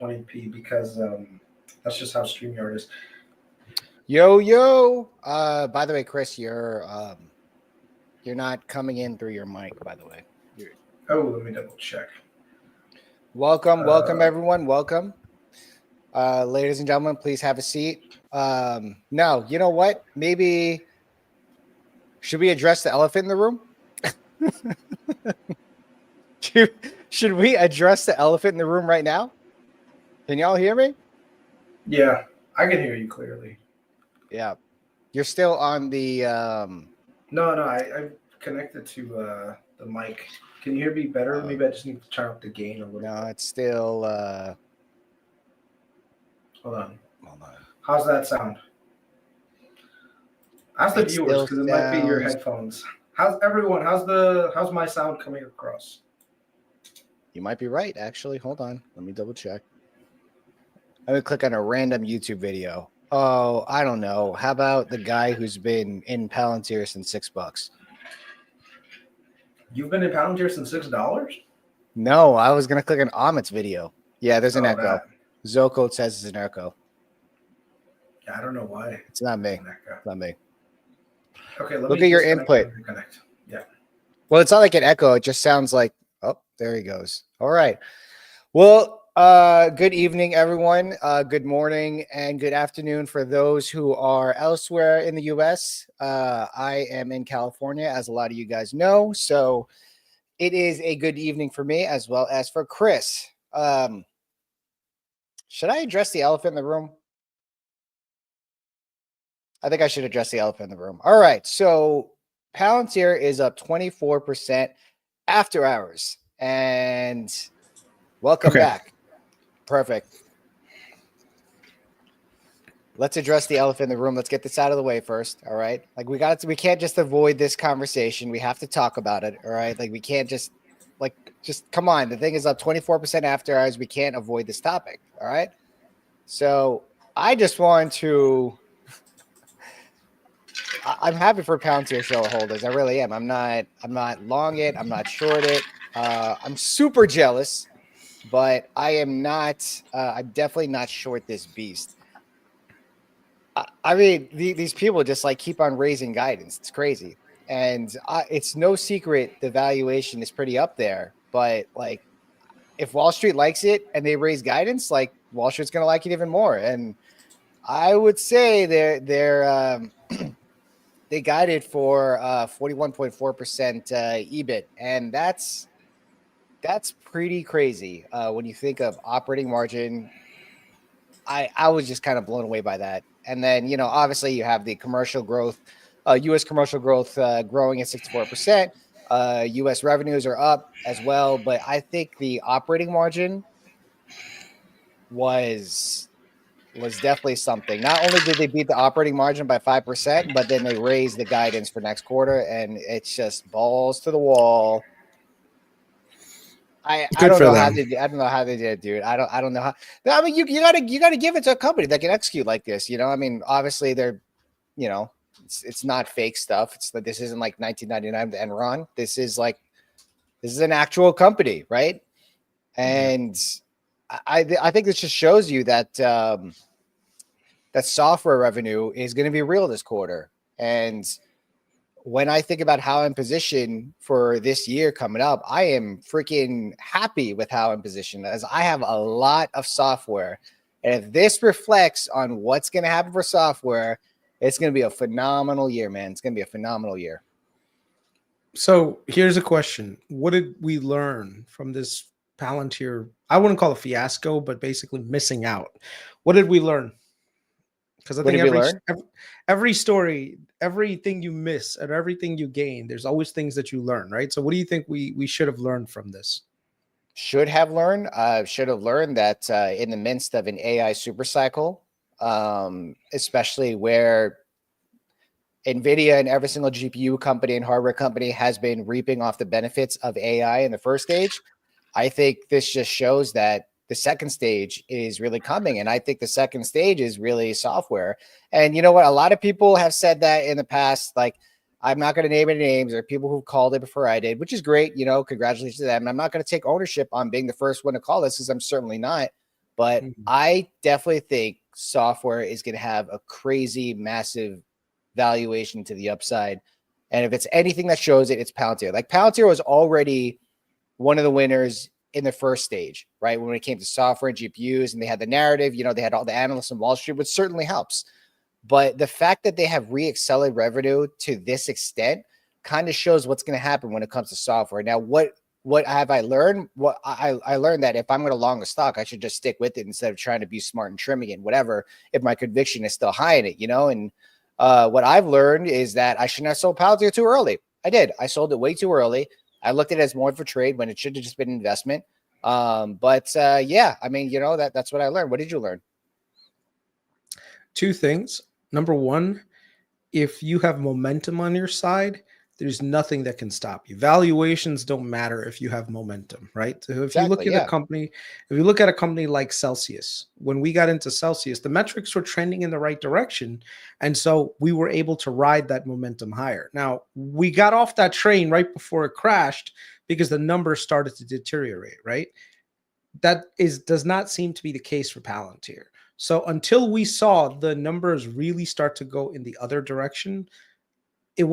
1020p because that's just how StreamYard is. Yo. By the way, Kris, you're not coming in through your mic, by the way. Let me double check. Welcome, everyone. Welcome. Ladies and gentlemen, please have a seat. No, you know what? Maybe should we address the elephant in the room? Should we address the elephant in the room right now? Can y'all hear me? Yeah, I can hear you clearly. Yeah. You're still on the No, I connected to the mic. Can you hear me better? Maybe I just need to turn up the gain a little bit. No, it's still Hold on. How's that sound? Ask the viewers because it might be your headphones. How's everyone? How's my sound coming across? You might be right, actually. Hold on. Let me double check. Let me click on a random YouTube video. Oh, I don't know. How about the guy who's been in Palantir since $6? You've been in Palantir since $6? No, I was gonna click on Amit's video. Yeah, there's an echo. That. Zocode says it's an echo. Yeah, I don't know why. It's not me. It's not me. Okay, look at your input. Yeah. Well, it's not like an echo. It just sounds like, oh, there he goes. All right. Well, good evening, everyone. Good morning and good afternoon for those who are elsewhere in the U.S. I am in California, as a lot of you guys know. So it is a good evening for me as well as for Kris. Should I address the elephant in the room? I think I should address the elephant in the room. All right. So Palantir is up 24% after hours. And welcome back. Perfect. Let's address the elephant in the room. Let's get this out of the way first. All right. Like we can't just avoid this conversation. We have to talk about it. All right. Like we can't just come on. The thing is up 24% after hours. We can't avoid this topic. All right. So I just want to, I'm happy for Palantir shareholders. I really am. I'm not long it. I'm not short it. I'm super jealous, but I am not, I'm definitely not short this beast. I mean, these people just like keep on raising guidance. It's crazy. And it's no secret the valuation is pretty up there. But like, if Wall Street likes it and they raise guidance, like Wall Street's going to like it even more. And I would say they guided for 41.4% EBIT. And that's pretty crazy when you think of operating margin. I was just kind of blown away by that. And then, you know, obviously you have the commercial growth, U.S. commercial growth growing at 64%. U.S. revenues are up as well. But I think the operating margin was definitely something. Not only did they beat the operating margin by 5%, but then they raised the guidance for next quarter. And it's just balls to the wall. I don't know how they did it, dude. I don't know how. I mean, you gotta give it to a company that can execute like this. You know, I mean, obviously they're, you know, it's not fake stuff. This isn't like 1999 to Enron. This is an actual company, right? And I think this just shows you that that software revenue is going to be real this quarter. And when I think about how I'm positioned for this year coming up, I am freaking happy with how I'm positioned, as I have a lot of software. And if this reflects on what's going to happen for software, it's going to be a phenomenal year, man. It's going to be a phenomenal year. So here's a question. What did we learn from this Palantir? I wouldn't call it a fiasco, but basically missing out. What did we learn? Because I think every story, everything you miss and everything you gain, there's always things that you learn, right? So what do you think we should have learned from this? Should have learned that in the midst of an AI super cycle, especially where Nvidia and every single GPU company and hardware company has been reaping off the benefits of AI in the first stage, I think this just shows that the second stage is really coming. And I think the second stage is really software. And you know what? A lot of people have said that in the past, like, I'm not going to name any names. There are people who've called it before I did, which is great. You know, congratulations to them. I'm not going to take ownership on being the first one to call this, because I'm certainly not. But Mhm. I definitely think software is going to have a crazy, massive valuation to the upside. And if it's anything that shows it, it's Palantir. Like Palantir was already one of the winners in the first stage, right? When it came to software and GPUs, and they had the narrative, they had all the analysts on Wall Street, which certainly helps. But the fact that they have re-accelerated revenue to this extent kind of shows what's going to happen when it comes to software. Now, what have I learned? What I learned that if I'm going to long a stock, I should just stick with it instead of trying to be smart and trimming it, whatever, if my conviction is still high in it, And what I've learned is that I shouldn't have sold Palantir too early. I did. I sold it way too early. I looked at it as more for trade when it should have just been an investment. Yeah, I mean, that's what I learned. What did you learn? Two things. Number one, if you have momentum on your side, there's nothing that can stop you. Valuations don't matter if you have momentum, right? So if you look at a company, if you look at a company like Celsius, when we got into Celsius, the metrics were trending in the right direction. And so we were able to ride that momentum higher. Now, we got off that train right before it crashed because the numbers started to deteriorate, right? That does not seem to be the case for Palantir. So until we saw the numbers really start to go in the other direction, we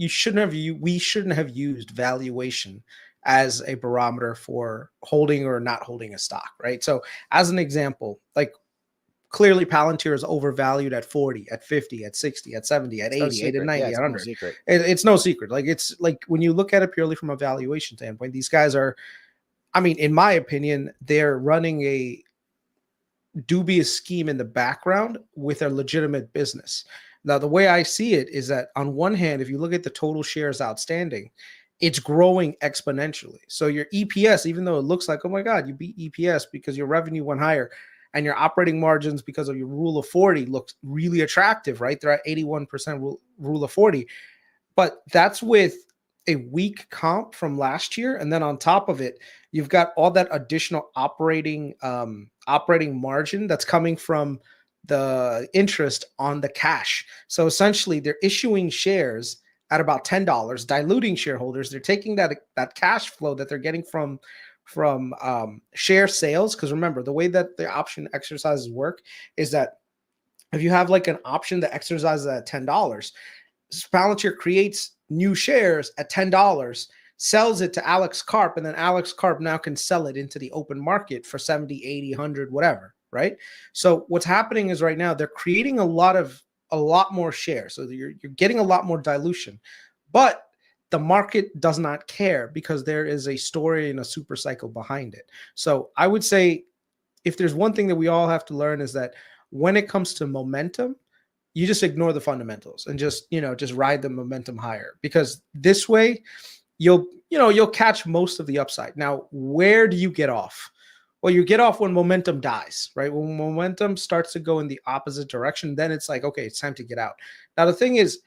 shouldn't have used valuation as a barometer for holding or not holding a stock, right? So as an example, like clearly Palantir is overvalued at 40, at 50, at 60, at 70, at 80, at 90, at 100. It's no secret. Like it's like when you look at it purely from a valuation standpoint, these guys are, I mean, in my opinion, they're running a dubious scheme in the background with a legitimate business. Now, the way I see it is that on one hand, if you look at the total shares outstanding, it's growing exponentially. So your EPS, even though it looks like, oh my God, you beat EPS because your revenue went higher and your operating margins because of your rule of 40 looks really attractive, right? They're at 81% rule of 40. But that's with a weak comp from last year. And then on top of it, you've got all that additional operating margin that's coming from the interest on the cash. So essentially they're issuing shares at about $10, diluting shareholders. They're taking that cash flow that they're getting from share sales. Because remember, the way that the option exercises work is that if you have like an option that exercises at $10, Palantir creates new shares at $10, sells it to Alex Karp, and then Alex Karp now can sell it into the open market for 70, 80, 100, whatever, right? So what's happening is right now they're creating a lot more shares. So you're getting a lot more dilution, but the market does not care because there is a story and a super cycle behind it. So I would say if there's one thing that we all have to learn is that when it comes to momentum, you just ignore the fundamentals and just ride the momentum higher, because this way you'll catch most of the upside. Now, where do you get off? Well, you get off when momentum dies, right? When momentum starts to go in the opposite direction, then it's like, okay, it's time to get out. Now, the thing is,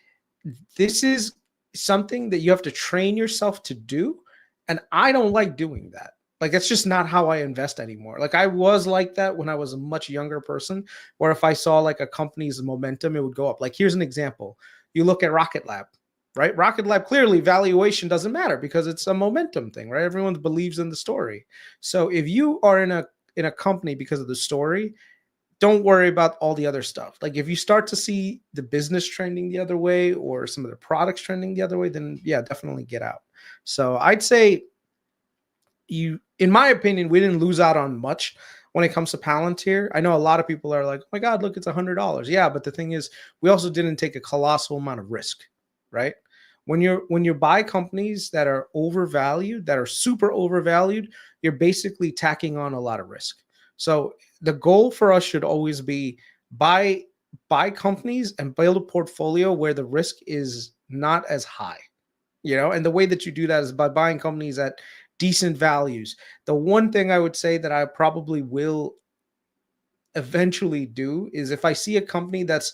this is something that you have to train yourself to do. And I don't like doing that. Like, that's just not how I invest anymore. Like, I was like that when I was a much younger person, where if I saw like a company's momentum, it would go up. Like, here's an example. You look at Rocket Lab, right? Rocket Lab, clearly valuation doesn't matter because it's a momentum thing, right? Everyone believes in the story. So if you are in a company because of the story, don't worry about all the other stuff. Like, if you start to see the business trending the other way or some of the products trending the other way, then yeah, definitely get out. So I'd say in my opinion, we didn't lose out on much when it comes to Palantir. I know a lot of people are like, oh my God, look, it's $100. Yeah, but the thing is, we also didn't take a colossal amount of risk, right? When you buy companies that are overvalued, that are super overvalued, you're basically tacking on a lot of risk. So the goal for us should always be buy companies and build a portfolio where the risk is not as high, and the way that you do that is by buying companies at decent values. The one thing I would say that I probably will eventually do is if I see a company that's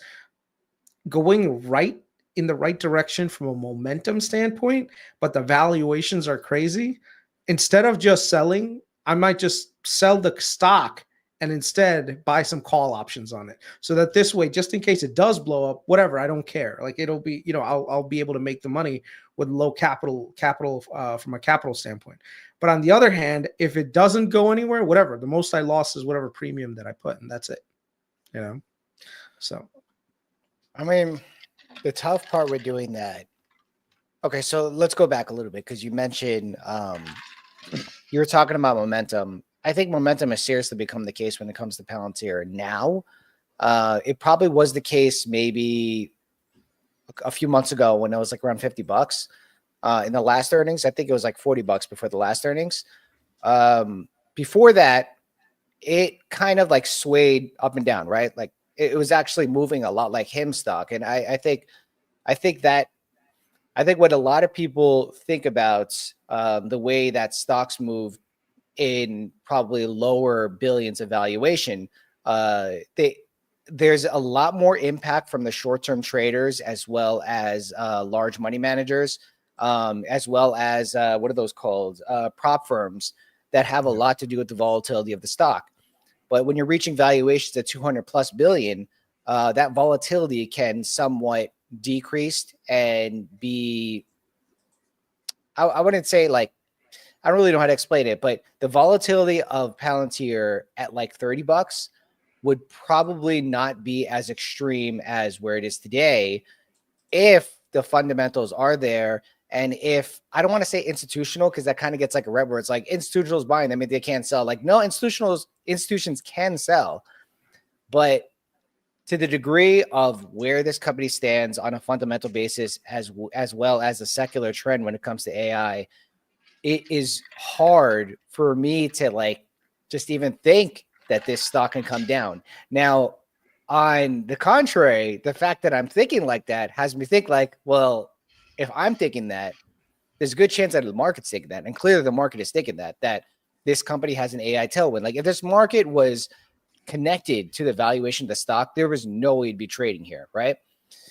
going right in the right direction from a momentum standpoint, but the valuations are crazy, instead of just selling, I might just sell the stock and instead buy some call options on it, so that this way, just in case it does blow up, whatever, I don't care. Like, it'll be, I'll be able to make the money with low capital from a capital standpoint. But on the other hand, if it doesn't go anywhere, whatever, the most I lost is whatever premium that I put, and that's it. You know, so I mean, the tough part with doing that. Okay, so let's go back a little bit because you mentioned you were talking about momentum. I think momentum has seriously become the case when it comes to Palantir now. It probably was the case maybe a few months ago when it was like around $50 in the last earnings. I think it was like $40 before the last earnings. Before that, it kind of like swayed up and down, right? Like it was actually moving a lot like him stock. And I think what a lot of people think about the way that stocks move in probably lower billions of valuation, there's a lot more impact from the short-term traders as well as large money managers, as well as what are those called? Prop firms that have a lot to do with the volatility of the stock. But when you're reaching valuations at 200 plus billion, that volatility can somewhat decrease and be, I wouldn't say like, I don't really know how to explain it, but the volatility of Palantir at like $30 would probably not be as extreme as where it is today if the fundamentals are there. And if I don't want to say institutional, because that kind of gets like a red word. It's like institutionals buying them, I mean, they can't sell. Like, no, institutions can sell, but to the degree of where this company stands on a fundamental basis, as well as a secular trend when it comes to AI, it is hard for me to like just even think that this stock can come down. Now, on the contrary, the fact that I'm thinking like that has me think like, well, if I'm thinking that, there's a good chance that the market's thinking that. And clearly the market is thinking that this company has an AI tailwind. Like if this market was connected to the valuation of the stock, there was no way it'd be trading here, right?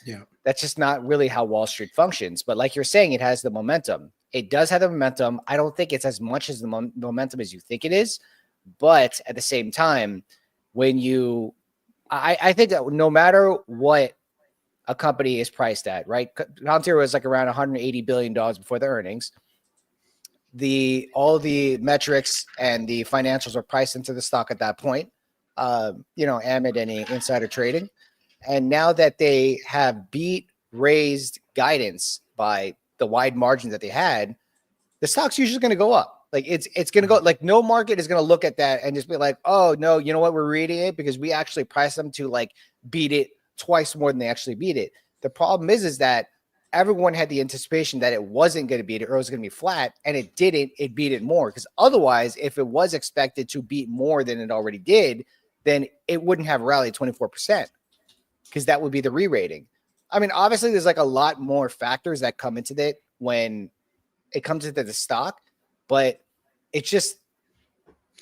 yeah. That's just not really how Wall Street functions. But like you're saying, it has the momentum. It does have the momentum. I don't think it's as much as the momentum as you think it is. But at the same time, when you, I think that no matter what a company is priced at, right? Palantir was like around $180 billion before the earnings. All the metrics and the financials are priced into the stock at that point, amid any insider trading. And now that they have raised guidance by the wide margins that they had, the stock's usually going to go up. Like it's going to go, like no market is going to look at that and just be like, oh no, you know what? We're reading it because we actually priced them to like beat it twice more than they actually beat it. The problem is that everyone had the anticipation that it wasn't going to beat it or it was going to be flat, and it didn't. It beat it more, because otherwise, if it was expected to beat more than it already did, then it wouldn't have rallied 24%, because that would be the re-rating. I mean, obviously, there's like a lot more factors that come into it when it comes into the stock, but it's just,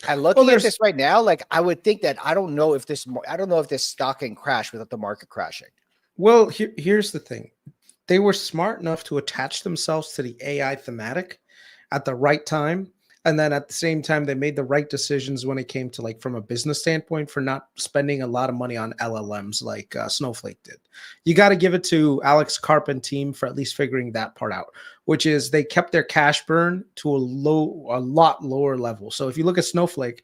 I looking at this right now, like I would think that I don't know if this stock can crash without the market crashing. Well, here's the thing. They were smart enough to attach themselves to the AI thematic at the right time. And then at the same time, they made the right decisions when it came to, like, from a business standpoint, for not spending a lot of money on LLMs like Snowflake did. You got to give it to Alex Karp and team for at least figuring that part out, which is they kept their cash burn to a lot lower level. So if you look at Snowflake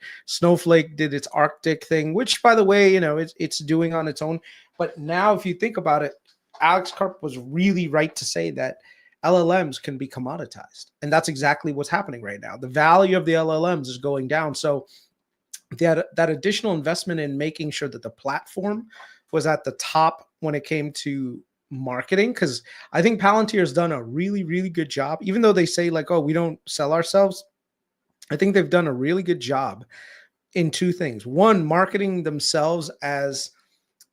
did its Arctic thing, which, by the way, it's doing on its own. But now if you think about it, Alex Karp was really right to say that LLMs can be commoditized. And that's exactly what's happening right now. The value of the LLMs is going down. So that additional investment in making sure that the platform was at the top when it came to marketing, because I think Palantir has done a really, really good job, even though they say like, oh, we don't sell ourselves. I think they've done a really good job in two things. One, marketing themselves as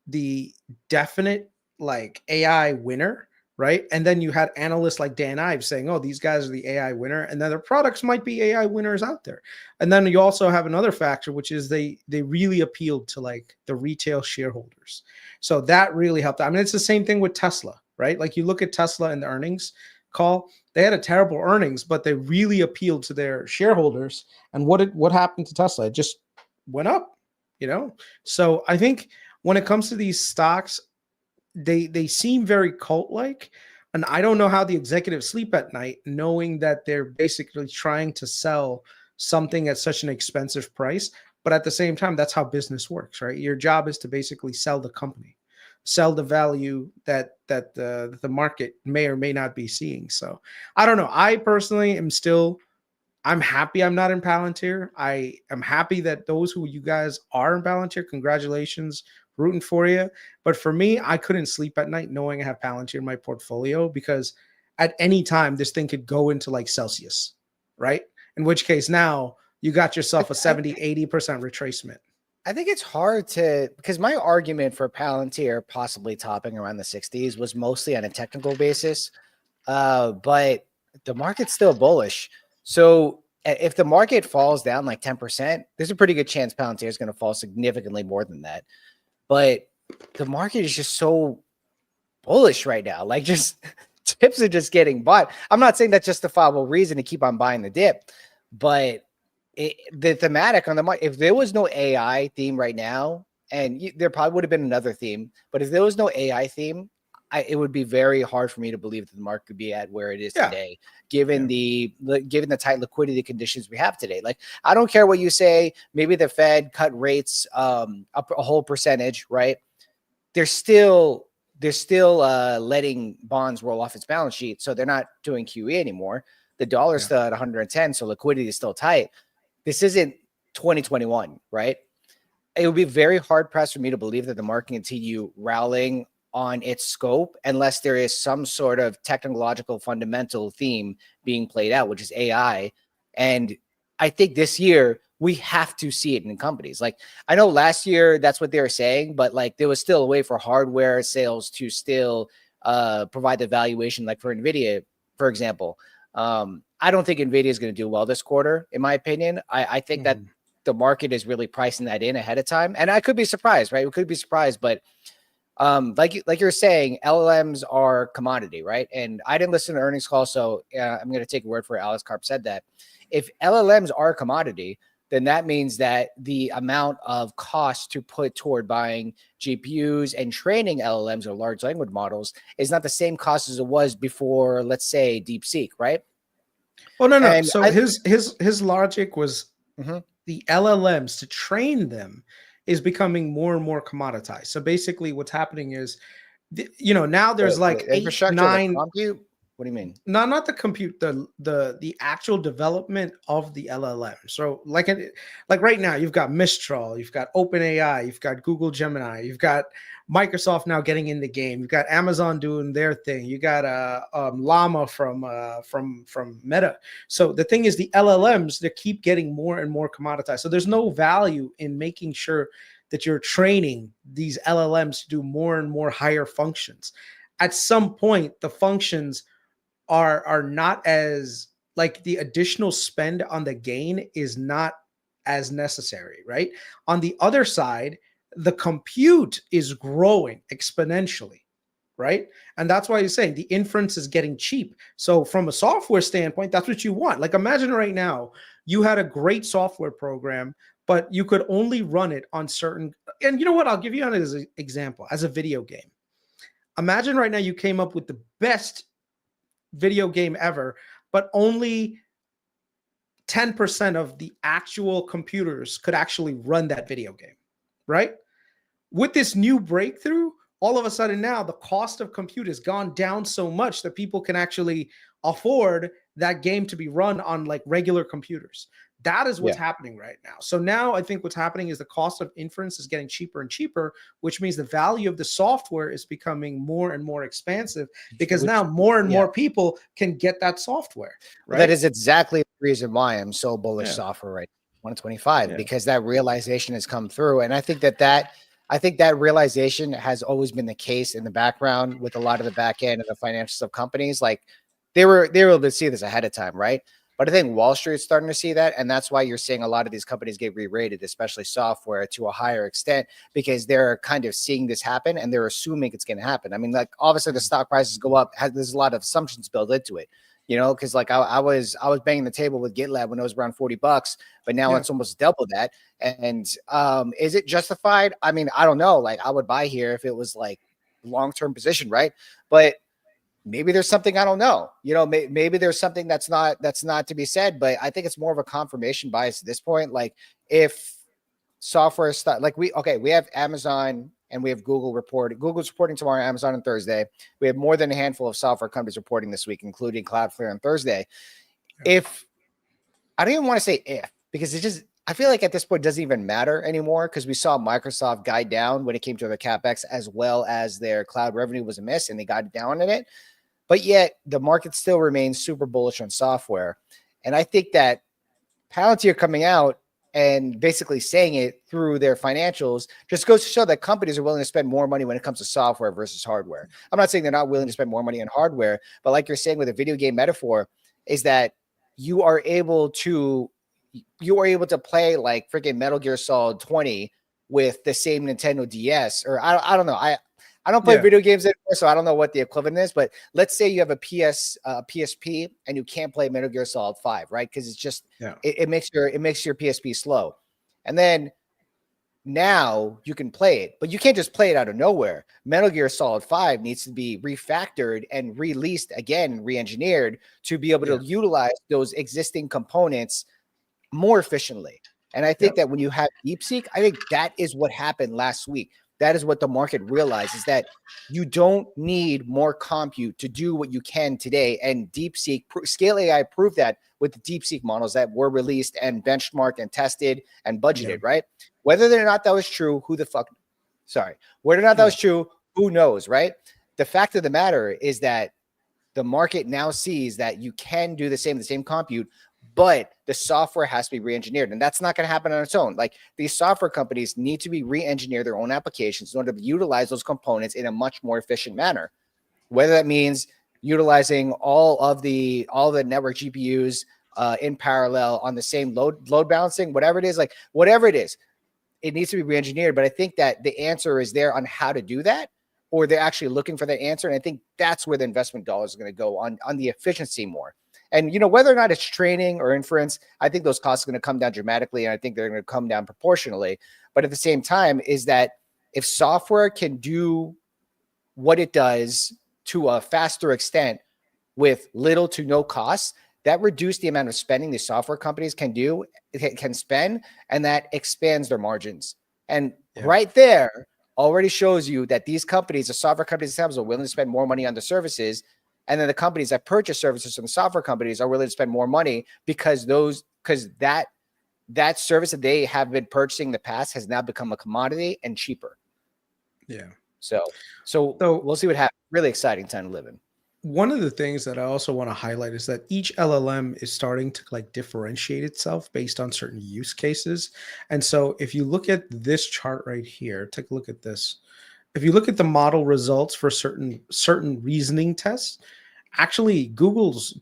the definite like AI winner, right? And then you had analysts like Dan Ives saying, oh, these guys are the AI winner, and then their products might be AI winners out there. And then you also have another factor, which is they really appealed to like the retail shareholders. So that really helped. I mean, it's the same thing with Tesla, right? Like you look at Tesla in the earnings call, they had a terrible earnings, but they really appealed to their shareholders. And what happened to Tesla? It just went up, So I think when it comes to these stocks, they seem very cult-like, And I don't know how the executives sleep at night knowing that they're basically trying to sell something at such an expensive price. But at the same time, that's how business works, right? Your job is to basically sell the company, sell the value that the market may or may not be seeing. So I don't know. I personally am still, I'm happy I'm not in Palantir. I am happy that those who you guys are in Palantir, congratulations, rooting for you. But for me, I couldn't sleep at night knowing I have Palantir in my portfolio, because at any time this thing could go into like Celsius, right? In which case now you got yourself a 70, 80% retracement. I think it's hard to, because my argument for Palantir possibly topping around the 60s was mostly on a technical basis, but the market's still bullish. So if the market falls down like 10%, there's a pretty good chance Palantir is going to fall significantly more than that. But the market is just so bullish right now. Like, just tips are just getting bought. I'm not saying that's justifiable reason to keep on buying the dip, but the thematic on the market, if there was no AI theme right now, and there probably would have been another theme, but if there was no AI theme, it would be very hard for me to believe that the market could be at where it is today, given the tight liquidity conditions we have today. Like, I don't care what you say. Maybe the Fed cut rates up a whole percentage, right? They're still letting bonds roll off its balance sheet, so they're not doing QE anymore. The dollar's still at 110, so liquidity is still tight. This isn't 2021, right? It would be very hard pressed for me to believe that the market can continue rallying on its scope unless there is some sort of technological fundamental theme being played out, which is AI. And I think this year we have to see it in companies. Like, I know last year that's what they were saying, but like there was still a way for hardware sales to still provide the valuation, like for Nvidia, for example. I don't think Nvidia is going to do well this quarter, in my opinion. I think that the market is really pricing that in ahead of time, and I could be surprised, right? We could be surprised, but like you're saying, LLMs are commodity, right? And I didn't listen to earnings call, so I'm going to take a word for it. Alex Karp said that if LLMs are a commodity, then that means that the amount of cost to put toward buying GPUs and training LLMs or large language models is not the same cost as it was before, let's say, DeepSeek, right? Oh, no. And so his logic was the LLMs, to train them, is becoming more and more commoditized. So basically what's happening is, now there's like 8, 9. Compute? What do you mean? No, not the compute, the actual development of the LLM. So like right now, you've got Mistral, you've got OpenAI, you've got Google Gemini, you've got Microsoft now getting in the game, you've got Amazon doing their thing, you got Llama from Meta. So the thing is, the LLMs, they keep getting more and more commoditized. So there's no value in making sure that you're training these LLMs to do more and more higher functions. At some point, the functions are not as, like, the additional spend on the gain is not as necessary, right? On the other side, the compute is growing exponentially, right? And that's why you're saying the inference is getting cheap. So from a software standpoint, that's what you want. Like, imagine right now you had a great software program, but you could only run it on certain, and you know what? I'll give you an example as a video game. Imagine right now you came up with the best video game ever, but only 10% of the actual computers could actually run that video game, right? With this new breakthrough, all of a sudden now the cost of compute has gone down so much that people can actually afford that game to be run on like regular computers. That is what's happening right now. So now I think what's happening is the cost of inference is getting cheaper and cheaper, which means the value of the software is becoming more and more expansive, because now more and more people can get that software. Right? That is exactly the reason why I'm so bullish software right now, 125, because that realization has come through. And I think that realization has always been the case in the background with a lot of the back end of the financials of companies. Like, they were able to see this ahead of time, right? But I think Wall Street's starting to see that, and that's why you're seeing a lot of these companies get re-rated, especially software, to a higher extent, because they're kind of seeing this happen and they're assuming it's going to happen. I mean, like, obviously the stock prices go up. There's a lot of assumptions built into it, because like I was banging the table with GitLab when it was around $40, but now it's almost double that. And is it justified? I mean, I don't know. Like, I would buy here if it was like long-term position, right? But maybe there's something I don't know. You know, maybe there's something that's not to be said. But I think it's more of a confirmation bias at this point. Like if software stuff, like we have Amazon and we have Google reporting. Google's reporting tomorrow, Amazon on Thursday. We have more than a handful of software companies reporting this week, including Cloudflare on Thursday. If I don't even want to say if, because it's just, I feel like at this point it doesn't even matter anymore, because we saw Microsoft guide down when it came to their CapEx, as well as their cloud revenue was a miss and they got down in it. But yet the market still remains super bullish on software. And I think that Palantir coming out and basically saying it through their financials just goes to show that companies are willing to spend more money when it comes to software versus hardware. I'm not saying they're not willing to spend more money on hardware, but like you're saying with a video game metaphor, is that you are able to play like freaking Metal Gear Solid 20 with the same Nintendo DS, or I don't know. I don't play video games anymore, so I don't know what the equivalent is. But let's say you have a PSP and you can't play Metal Gear Solid 5, right? Because it's just it makes your PSP slow, and then now you can play it, but you can't just play it out of nowhere. Metal Gear Solid 5 needs to be refactored and released again, re-engineered to be able to utilize those existing components more efficiently. And I think that when you have DeepSeek, I think that is what happened last week. That is what the market realized, is that you don't need more compute to do what you can today. And DeepSeek, Scale AI proved that with the DeepSeek models that were released and benchmarked and tested and budgeted, right? Whether or not that was true, whether or not that was true, who knows, right? The fact of the matter is that the market now sees that you can do the same compute, but the software has to be re-engineered, and that's not going to happen on its own. Like, these software companies need to be re-engineer their own applications in order to utilize those components in a much more efficient manner. Whether that means utilizing all the network GPUs in parallel on the same load balancing, whatever it is, it needs to be re-engineered. But I think that the answer is there on how to do that, or they're actually looking for that answer. And I think that's where the investment dollars are going to go on the efficiency more. And, you know, whether or not it's training or inference, I think those costs are going to come down dramatically, and I think they're going to come down proportionally. But at the same time, is that if software can do what it does to a faster extent with little to no costs, that reduces the amount of spending these software companies can spend, and that expands their margins. And right there already shows you that these companies, the software companies themselves, are willing to spend more money on the services. And then the companies that purchase services from the software companies are willing to spend more money because that service that they have been purchasing in the past has now become a commodity and cheaper. Yeah. So we'll see what happens. Really exciting time to live in. One of the things that I also want to highlight is that each LLM is starting to like differentiate itself based on certain use cases. And so if you look at this chart right here, take a look at this. If you look at the model results for certain reasoning tests, actually Google's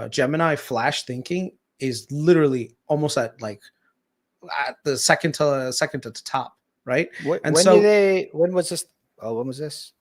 Gemini Flash thinking is literally almost at the second to the top, right? When was this? Oh, when was this?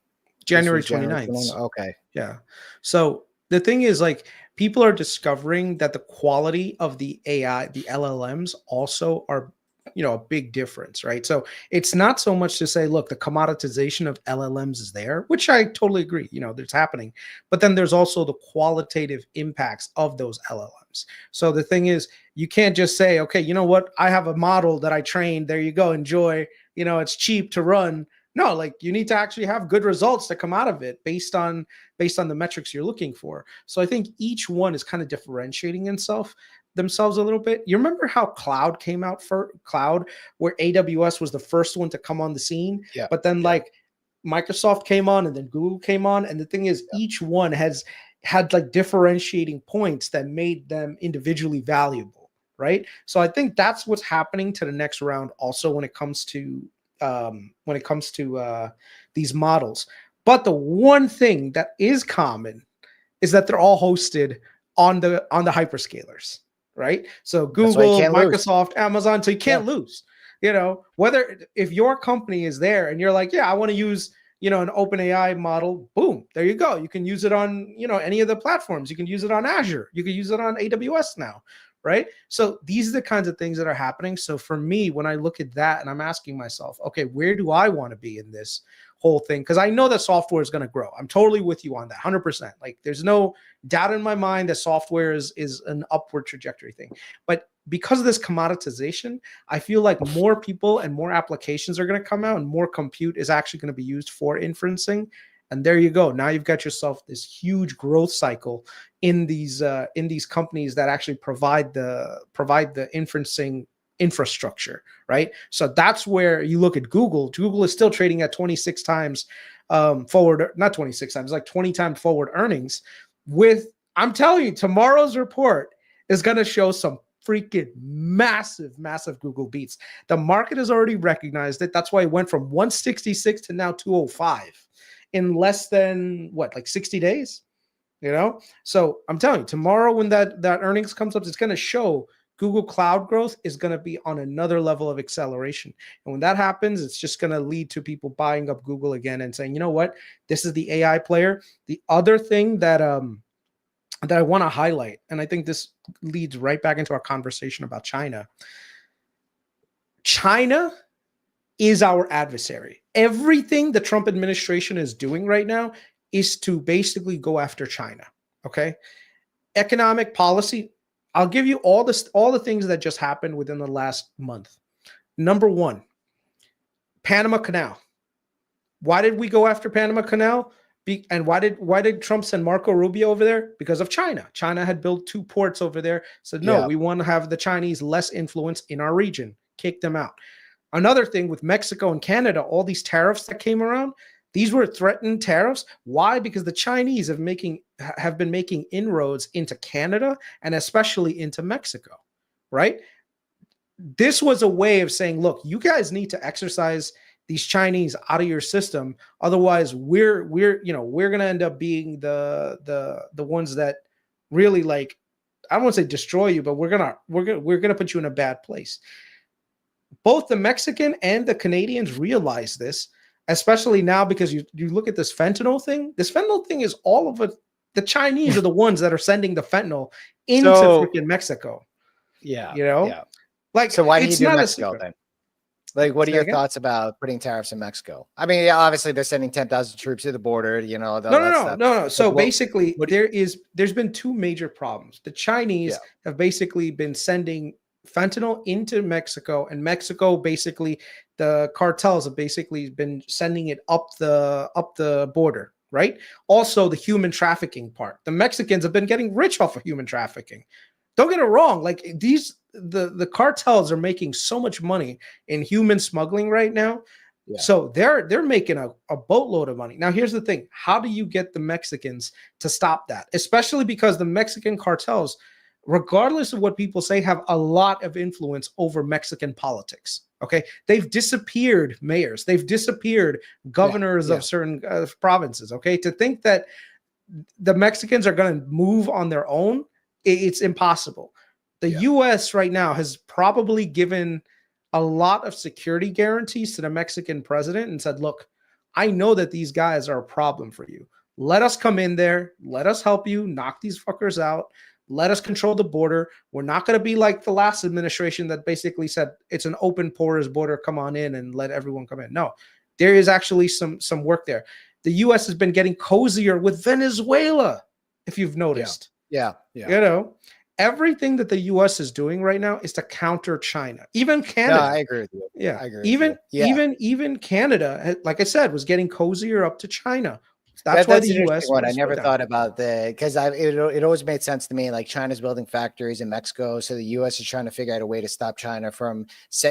January 29th. Okay. Yeah. So the thing is, like, people are discovering that the quality of the AI, the LLMs also are, a big difference, right? So it's not so much to say, look, the commoditization of LLMs is there, which I totally agree, that's happening. But then there's also the qualitative impacts of those LLMs. So the thing is, you can't just say, okay, you know what? I have a model that I trained. There you go. Enjoy. It's cheap to run. No, like, you need to actually have good results that come out of it based on the metrics you're looking for. So I think each one is kind of differentiating themselves a little bit. You remember how cloud came out for cloud, where AWS was the first one to come on the scene, but then like Microsoft came on and then Google came on. And the thing is, each one has had like differentiating points that made them individually valuable, right? So I think that's what's happening to the next round also when it comes to these models. But the one thing that is common is that they're all hosted on the hyperscalers, right? So Google, Microsoft, Amazon, so you can't lose. Whether if your company is there and you're like, I want to use an OpenAI model, boom, there you go. You can use it on any of the platforms. You can use it on Azure. You can use it on AWS now, right? So these are the kinds of things that are happening. So for me, when I look at that and I'm asking myself, okay, where do I want to be in this whole thing? Because I know that software is going to grow. I'm totally with you on that, 100%. Like there's no doubt in my mind that software is an upward trajectory thing. But because of this commoditization, I feel like more people and more applications are going to come out, and more compute is actually going to be used for inferencing. And there you go. Now you've got yourself this huge growth cycle in these companies that actually provide the inferencing infrastructure, right? So that's where you look at Google. Google is still trading at 26 times forward, not 26 times, like 20 times forward earnings. With, I'm telling you, tomorrow's report is going to show some freaking massive Google beats. The market has already recognized it. That's why it went from 166 to now 205 in less than like 60 days, So I'm telling you, tomorrow when that earnings comes up, it's going to show Google Cloud growth is going to be on another level of acceleration. And when that happens, it's just going to lead to people buying up Google again and saying, you know what, this is the AI player. The other thing that I want to highlight, and I think this leads right back into our conversation about China. China is our adversary. Everything the Trump administration is doing right now is to basically go after China. Okay. Economic policy. I'll give you all the things that just happened within the last month. Number one, Panama Canal. Why did we go after Panama Canal? And why did Trump send Marco Rubio over there? Because of China. China had built 2 ports over there. Said, no, we want to have the Chinese less influence in our region. Kick them out. Another thing with Mexico and Canada, all these tariffs that came around, these were threatened tariffs. Why? Because the Chinese have been making inroads into Canada and especially into Mexico, right? This was a way of saying, look, you guys need to exercise these Chinese out of your system. Otherwise, we're going to end up being the ones that really, like, I don't want to say destroy you, but we're going to put you in a bad place. Both the Mexican and the Canadians realize this, especially now because you look at this fentanyl thing. This fentanyl thing is all of it. The Chinese are the ones that are sending the fentanyl into freaking Mexico. Yeah. Like, so why do you do not Mexico then? Like, what are your thoughts about putting tariffs in Mexico? I mean, yeah, obviously they're sending 10,000 troops to the border, No. So basically, there's been 2 major problems. The Chinese have basically been sending fentanyl into Mexico, and Mexico basically, the cartels have basically been sending it up the border, right? Also, the human trafficking part. The Mexicans have been getting rich off of human trafficking. Don't get it wrong. Like, the cartels are making so much money in human smuggling right now. Yeah. So they're making a boatload of money. Now, here's the thing. How do you get the Mexicans to stop that? Especially because the Mexican cartels, regardless of what people say, have a lot of influence over Mexican politics. Okay. They've disappeared mayors. They've disappeared governors of certain provinces. Okay. To think that the Mexicans are going to move on their own, it's impossible. The U.S. right now has probably given a lot of security guarantees to the Mexican president and said, look, I know that these guys are a problem for you. Let us come in there. Let us help you knock these fuckers out. Let us control the border. We're not going to be like the last administration that basically said it's an open, porous border. Come on in and let everyone come in. No, there is actually some work there. The U.S. has been getting cozier with Venezuela, if you've noticed. Yeah. Everything that the U.S. is doing right now is to counter China. Even Canada. No, I agree with you. Yeah, I agree with you. Even Canada, like I said, was getting cozier up to China. That's why the U.S. One. I never thought about because it always made sense to me. Like, China's building factories in Mexico, so the U.S. is trying to figure out a way to stop China from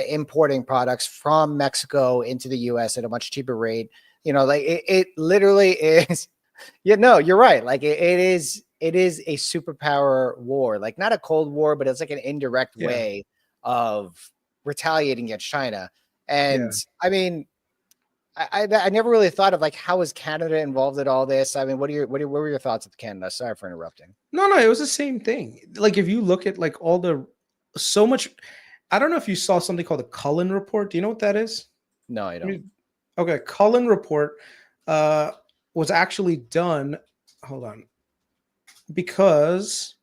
importing products from Mexico into the U.S. at a much cheaper rate. Like it literally is. No, you're right. Like it is a superpower war, like not a Cold War, but it's like an indirect way of retaliating against China. And I mean, I never really thought of like, how is Canada involved in all this? I mean, what were your thoughts of Canada? Sorry for interrupting. No, it was the same thing. Like, if you look at like so much, I don't know if you saw something called the Cullen Report. Do you know what that is? No, I don't. Okay, Cullen Report was actually done. Hold on. Because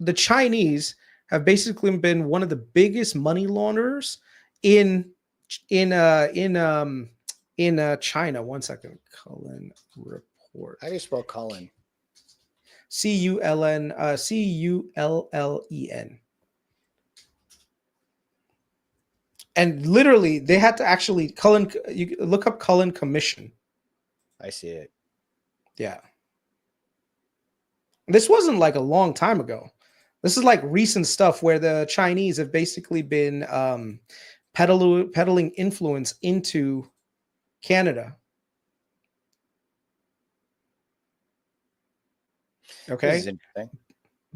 the Chinese have basically been one of the biggest money launderers in in China. 1 second. Cullen report. How do you spell Cullen? Cullen, Cullen. And literally, they had to actually Cullen. You look up Cullen Commission. I see it. Yeah. This wasn't like a long time ago. This is like recent stuff where the Chinese have basically been peddling influence into Canada. Okay. This is interesting.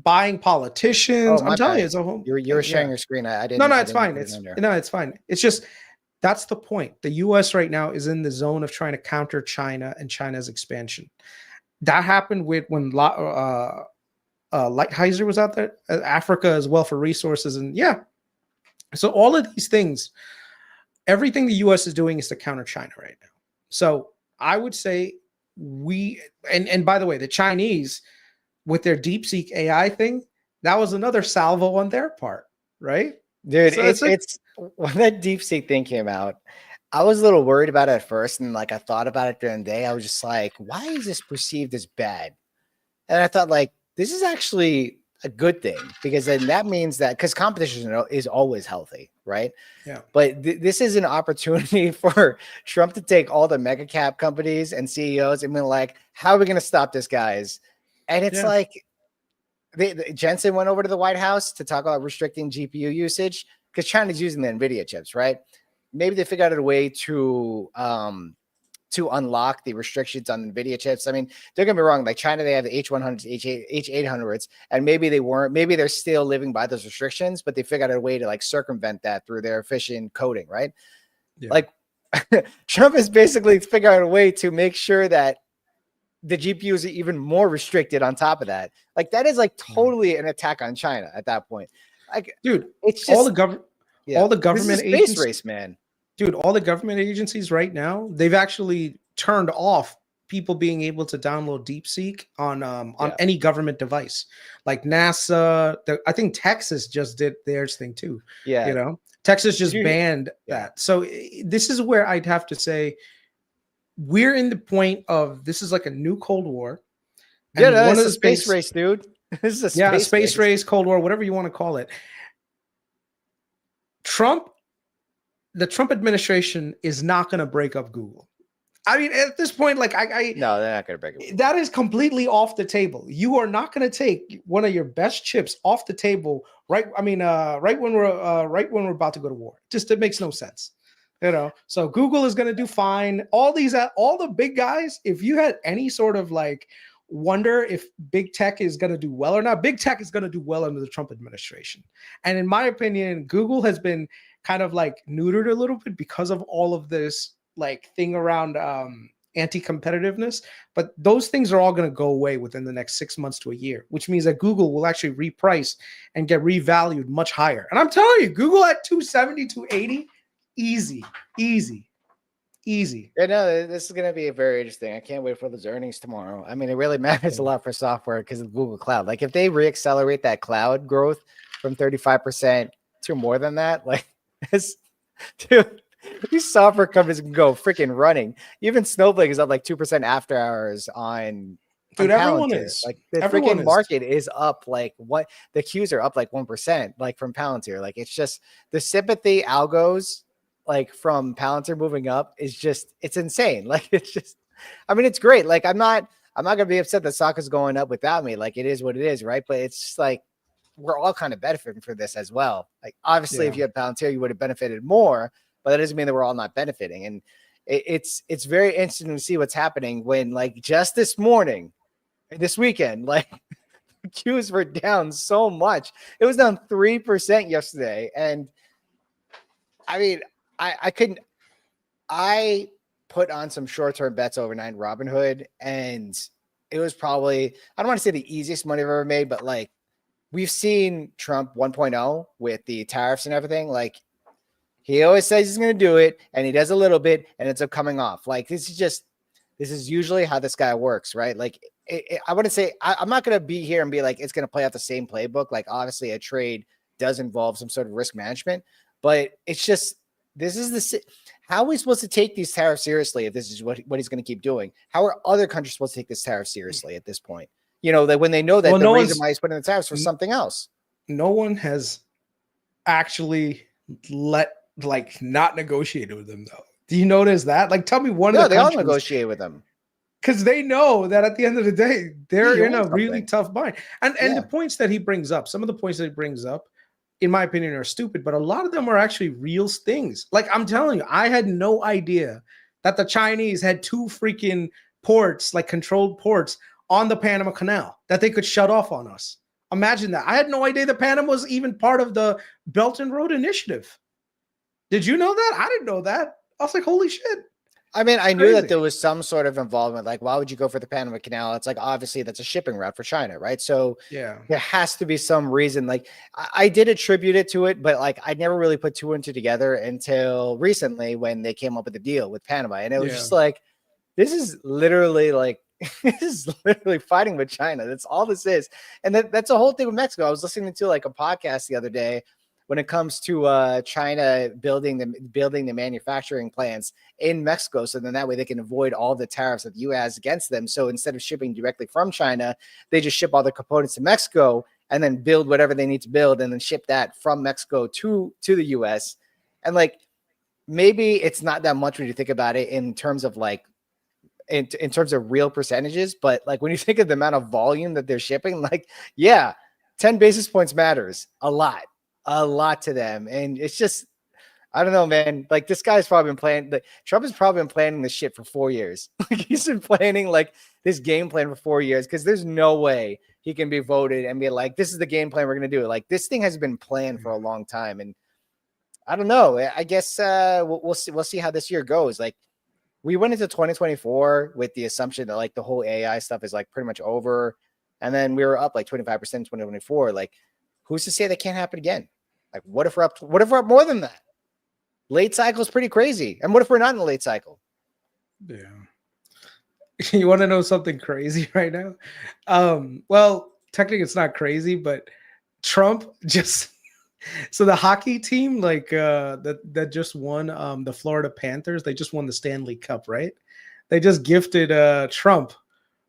Buying politicians. Oh, I'm my telling bad. you, it's a whole. You were sharing your screen. I didn't. No, I it's didn't fine. put it It's in there. no, it's fine. It's just that's the point. The U.S. right now is in the zone of trying to counter China and China's expansion. That happened with when Lighthizer was out there, Africa as well for resources, and yeah. So all of these things, everything the U.S. is doing is to counter China right now. So I would say and by the way, the Chinese with their DeepSeek AI thing, that was another salvo on their part, right? Dude, So it's when that DeepSeek thing came out, I was a little worried about it at first, and like I thought about it during the day. I was just like, why is this perceived as bad? And I thought, like, this is actually a good thing, because then that means that because competition is always healthy, right? Yeah. But this is an opportunity for Trump to take all the mega cap companies and CEOs and be like, how are we going to stop this, guys? And it's like Jensen went over to the White House to talk about restricting GPU usage because China's using the Nvidia chips, right? Maybe they figured out a way to unlock the restrictions on Nvidia chips. I mean, don't get me wrong. Like China, they have the H100s, H800s, and maybe they're still living by those restrictions, but they figured out a way to like circumvent that through their efficient coding, right? Yeah. Like Trump has basically figured out a way to make sure that the GPUs are even more restricted on top of that. Like that is like totally an attack on China at that point. Like, dude, it's just all the government space race, man. Dude, all the government agencies right now, they've actually turned off people being able to download DeepSeek on any government device. Like NASA, I think Texas just did theirs thing too. Yeah. You know, Texas just banned that. So this is where I'd have to say we're in the point of this is like a new Cold War. And one of the space race, dude. This is a space race, Cold War, whatever you want to call it. The Trump administration is not going to break up Google. I mean, at this point, like no, they're not going to break it. That is completely off the table. You are not going to take one of your best chips off the table, right? I mean, right when we're about to go to war. Just it makes no sense, you know. So Google is going to do fine. All the big guys. If you had any sort of like wonder if big tech is going to do well or not, big tech is going to do well under the Trump administration. And in my opinion, Google has been kind of like neutered a little bit because of all of this like thing around anti-competitiveness, but those things are all going to go away within the next 6 months to a year, which means that Google will actually reprice and get revalued much higher. And I'm telling you, Google at 270, 280, easy. Yeah, no, this is going to be very interesting. I can't wait for those earnings tomorrow. I mean, it really matters a lot for software because of Google Cloud. Like if they reaccelerate that cloud growth from 35% to more than that, like dude, these software companies can go freaking running. Even Snowflake is up like 2% after hours on. Dude, everyone Palantir. is like the freaking market is up. Like what the Qs are up like 1%, like from Palantir. Like it's just the sympathy algos, like from Palantir moving up is just it's insane. Like it's just, I mean, it's great. Like I'm not gonna be upset that stock is going up without me. Like it is what it is, right? But it's just like we're all kind of benefiting for this as well. Like obviously if you had Palantir, you would have benefited more, but that doesn't mean that we're all not benefiting. And it's very interesting to see what's happening when like just this weekend, like Qs were down so much. It was down 3% yesterday. And I mean, I put on some short-term bets overnight in Robinhood, and it was probably, I don't want to say the easiest money I've ever made, but like we've seen Trump 1.0 with the tariffs and everything. Like he always says he's going to do it, and he does a little bit, and it's coming off. Like this is usually how this guy works, right? Like I wouldn't say I'm not going to be here and be like it's going to play out the same playbook. Like obviously, a trade does involve some sort of risk management, but it's just how are we supposed to take these tariffs seriously if this is what he's going to keep doing? How are other countries supposed to take this tariff seriously at this point? That when they know that the reason why he's putting the tariffs for something else. No one has actually not negotiated with them though. Do you notice that? Like, tell me one of the countries. They all negotiate with them. Because they know that at the end of the day, they're in a really tough bind. And the points that he brings up, some of the points that he brings up, in my opinion, are stupid, but a lot of them are actually real things. Like I'm telling you, I had no idea that the Chinese had 2 freaking ports, like controlled ports on the Panama Canal that they could shut off on us. Imagine that. I had no idea that Panama was even part of the Belt and Road Initiative. Did you know that? I didn't know that. I was like, holy shit. I mean, I knew that there was some sort of involvement. Like, why would you go for the Panama Canal? It's like, obviously, that's a shipping route for China, right? So yeah, there has to be some reason. Like, I did attribute it to it, but like, I never really put 2 and 2 together until recently when they came up with the deal with Panama. And it was just like, this is literally fighting with China. That's all this is. And that's the whole thing with Mexico. I was listening to like a podcast the other day when it comes to China building the manufacturing plants in Mexico, so then that way they can avoid all the tariffs that the U.S. has against them. So instead of shipping directly from China, they just ship all the components to Mexico and then build whatever they need to build and then ship that from Mexico to the U.S. And like maybe it's not that much when you think about it in terms of like in terms of real percentages, but like when you think of the amount of volume that they're shipping, like 10 basis points matters a lot to them. And it's just, I don't know, man. Like this guy's probably been playing. Trump has probably been planning this shit for 4 years. Like he's been planning like this game plan for 4 years because there's no way he can be voted and be like, this is the game plan we're gonna do. Like this thing has been planned for a long time, and I don't know. I guess we'll see. We'll see how this year goes. Like we went into 2024 with the assumption that like the whole AI stuff is like pretty much over, and then we were up like 25% in 2024. Like who's to say that can't happen again? Like what if we're up? What if we're up more than that? Late cycle is pretty crazy. And what if we're not in the late cycle? Yeah. You want to know something crazy right now? Well, technically it's not crazy, but Trump just so the hockey team like that just won the Florida Panthers, they just won the Stanley Cup, right? They just gifted Trump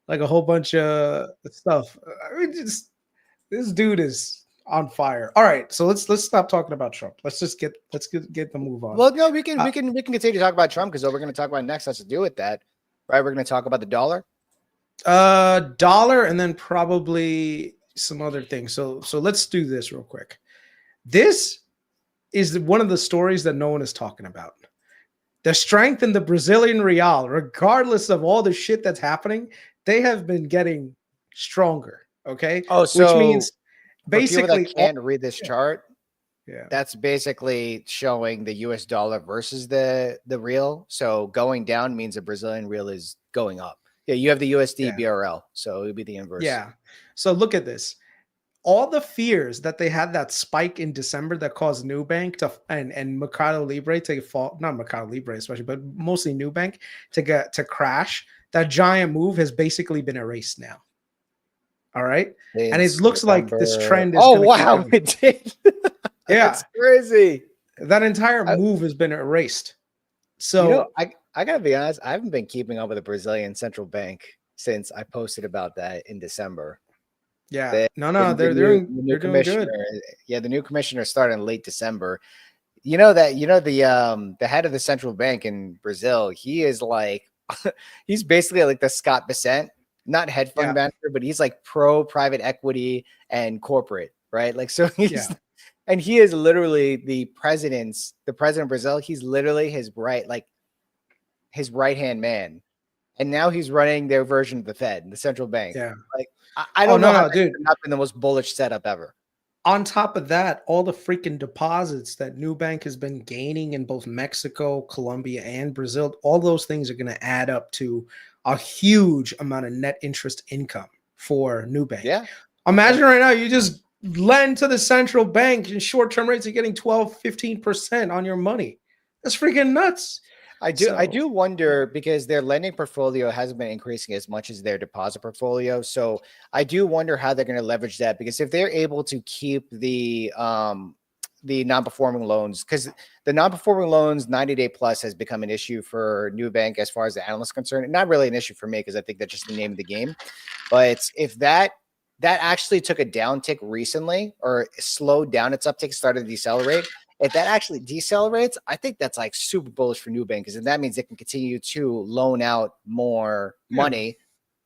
like a whole bunch of stuff. I mean, just this dude is on fire. All right, so let's stop talking about Trump. Let's get the move on. Well, no, we can continue to talk about Trump because what we're going to talk about next has to do with that, right? We're going to talk about the dollar, and then probably some other things. So let's do this real quick. This is one of the stories that no one is talking about. The strength in the Brazilian real, regardless of all the shit that's happening, they have been getting stronger. Okay. Oh, so which means basically can't read this chart. Yeah, that's basically showing the US dollar versus the real. So going down means the Brazilian real is going up. Yeah, you have the USD BRL, so it would be the inverse. Yeah. So look at this. All the fears that they had that spike in December that caused Nubank and Mercado Libre to fall, not Mercado Libre especially, but mostly Nubank to crash. That giant move has basically been erased now. All right. And it looks like this trend is. Oh, wow. It did. Yeah. That's crazy. That entire move has been erased. So I got to be honest. I haven't been keeping up with the Brazilian central bank since I posted about that in December. Yeah. They're doing good. Yeah. The new commissioner started in late December. The head of the central bank in Brazil, he is like, he's basically like the Scott Bessent. Not hedge fund manager, but he's like pro private equity and corporate, right? Like, so and he is literally the president of Brazil. He's literally his right hand man. And now he's running their version of the Fed, the central bank. Yeah. Like, I don't know, dude. Not been the most bullish setup ever. On top of that, all the freaking deposits that Nubank has been gaining in both Mexico, Colombia, and Brazil, all those things are going to add up to a huge amount of net interest income for Nubank. Yeah. Imagine right now you just lend to the central bank and short-term rates are getting 12, 15% on your money. That's freaking nuts. I do wonder because their lending portfolio hasn't been increasing as much as their deposit portfolio. So I do wonder how they're going to leverage that, because if they're able to keep the non-performing loans, because the non-performing loans 90-day plus has become an issue for Nubank as far as the analyst concerned. Not really an issue for me, because I think that's just the name of the game. But if that actually took a downtick recently, or slowed down its uptick, started to decelerate, if that actually decelerates, I think that's like super bullish for Nubank, because that means they can continue to loan out more money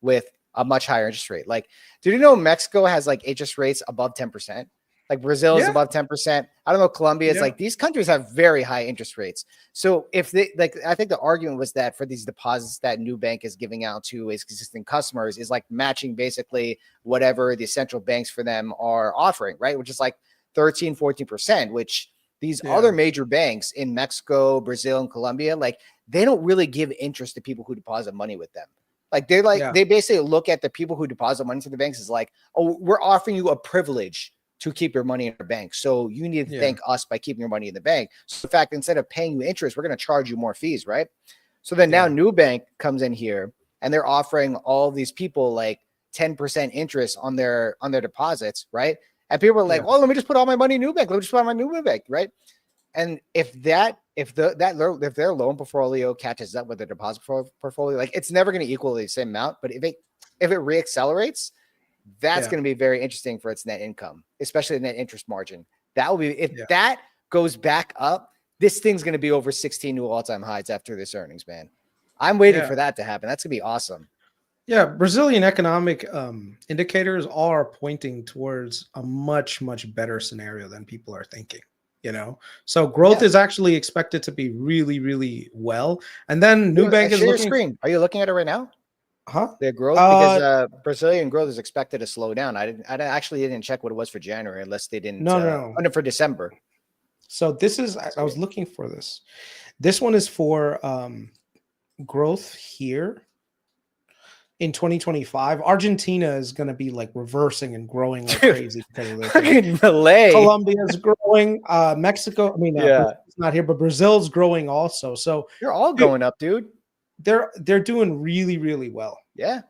with a much higher interest rate. Like, do you know Mexico has like interest rates above 10%? Like Brazil is above 10%. I don't know. Colombia is like, these countries have very high interest rates. So if they like, I think the argument was that for these deposits that Nubank is giving out to its existing customers is like matching basically whatever the central banks for them are offering, right? Which is like 13, 14%, which these other major banks in Mexico, Brazil, and Colombia, like they don't really give interest to people who deposit money with them. Like they're like, they basically look at the people who deposit money to the banks as like, oh, we're offering you a privilege to keep your money in our bank. So you need to thank us by keeping your money in the bank. So in fact, instead of paying you interest, we're going to charge you more fees, right? So then now Nubank comes in here and they're offering all these people like 10% interest on their deposits, right? And people are like, "Oh, let me just put all my money in Nubank. Let me just put all my Nubank, right?" And if their loan portfolio catches up with the deposit portfolio, like it's never going to equal the same amount. But if it reaccelerates, that's going to be very interesting for its net income, especially the net interest margin. That will be if that goes back up. This thing's going to be over 16 new all-time highs after this earnings, man. I'm waiting for that to happen. That's going to be awesome. Yeah, Brazilian economic indicators are pointing towards a much, much better scenario than people are thinking, you know? So growth is actually expected to be really, really well. And then Nubank is looking... Screen. Are you looking at it right now? Huh? Their growth? Because Brazilian growth is expected to slow down. I actually didn't check what it was for January, unless they didn't... No. For December. So this is... I was looking for this. This one is for growth here. In 2025, Argentina is going to be like reversing and growing like crazy. Colombia is growing. Mexico, it's not here, but Brazil's growing also. So they're all going up, dude. They're doing really, really well. Yeah.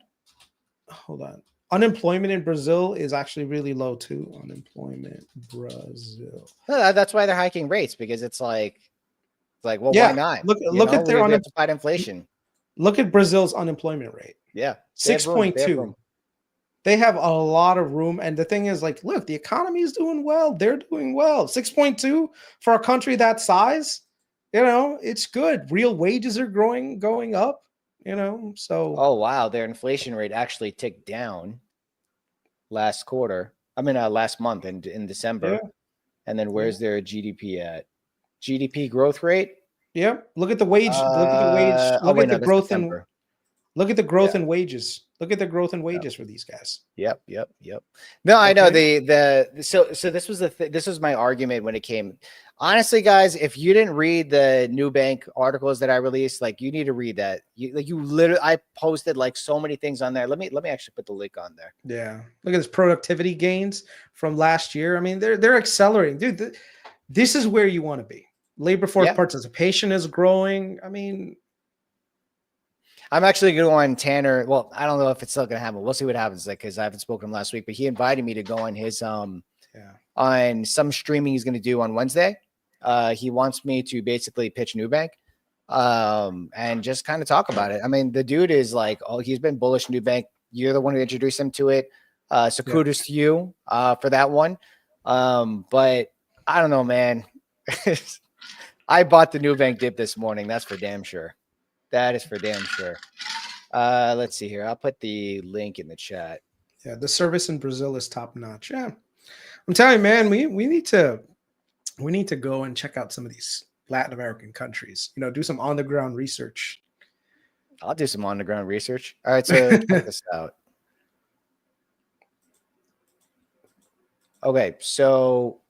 Hold on. Unemployment in Brazil is actually really low too. Unemployment Brazil. That's why they're hiking rates, because it's like well, why not? Look at their unemployment inflation. Look at Brazil's unemployment rate. Yeah. 6.2. They have a lot of room. And the thing is, like, look, the economy is doing well. They're doing well. 6.2 for a country that size, you know, it's good. Real wages are going up, you know. So oh wow, their inflation rate actually ticked down last month in December. Yeah. And then where's their GDP at? GDP growth rate? Yep. Look at the wage. Look at the wage. Look at the growth in. Look at the growth in wages. Look at the growth in wages for these guys. Yep. No, I know so this was this was my argument when it came. Honestly, guys, if you didn't read the Nubank articles that I released, like you need to read that. You literally, I posted like so many things on there. Let me actually put the link on there. Yeah. Look at this productivity gains from last year. I mean, they're accelerating, dude. This is where you want to be. Labor force participation is growing. I mean, I'm actually going to go on Tanner. Well, I don't know if it's still going to happen. We'll see what happens, like, because I haven't spoken to him last week, but he invited me to go on his on some streaming he's going to do on Wednesday. He wants me to basically pitch Nubank and just kind of talk about it. I mean, the dude is like, oh, he's been bullish Nubank. You're the one who introduced him to it. So kudos to you for that one. But I don't know, man. I bought the Nubank dip this morning. That's for damn sure. That is for damn sure. Let's see here. I'll put the link in the chat. Yeah, the service in Brazil is top notch. Yeah, I'm telling you, man, we need to go and check out some of these Latin American countries. You know, do some on the ground research. I'll do some on the ground research. All right, so check this out. Okay, so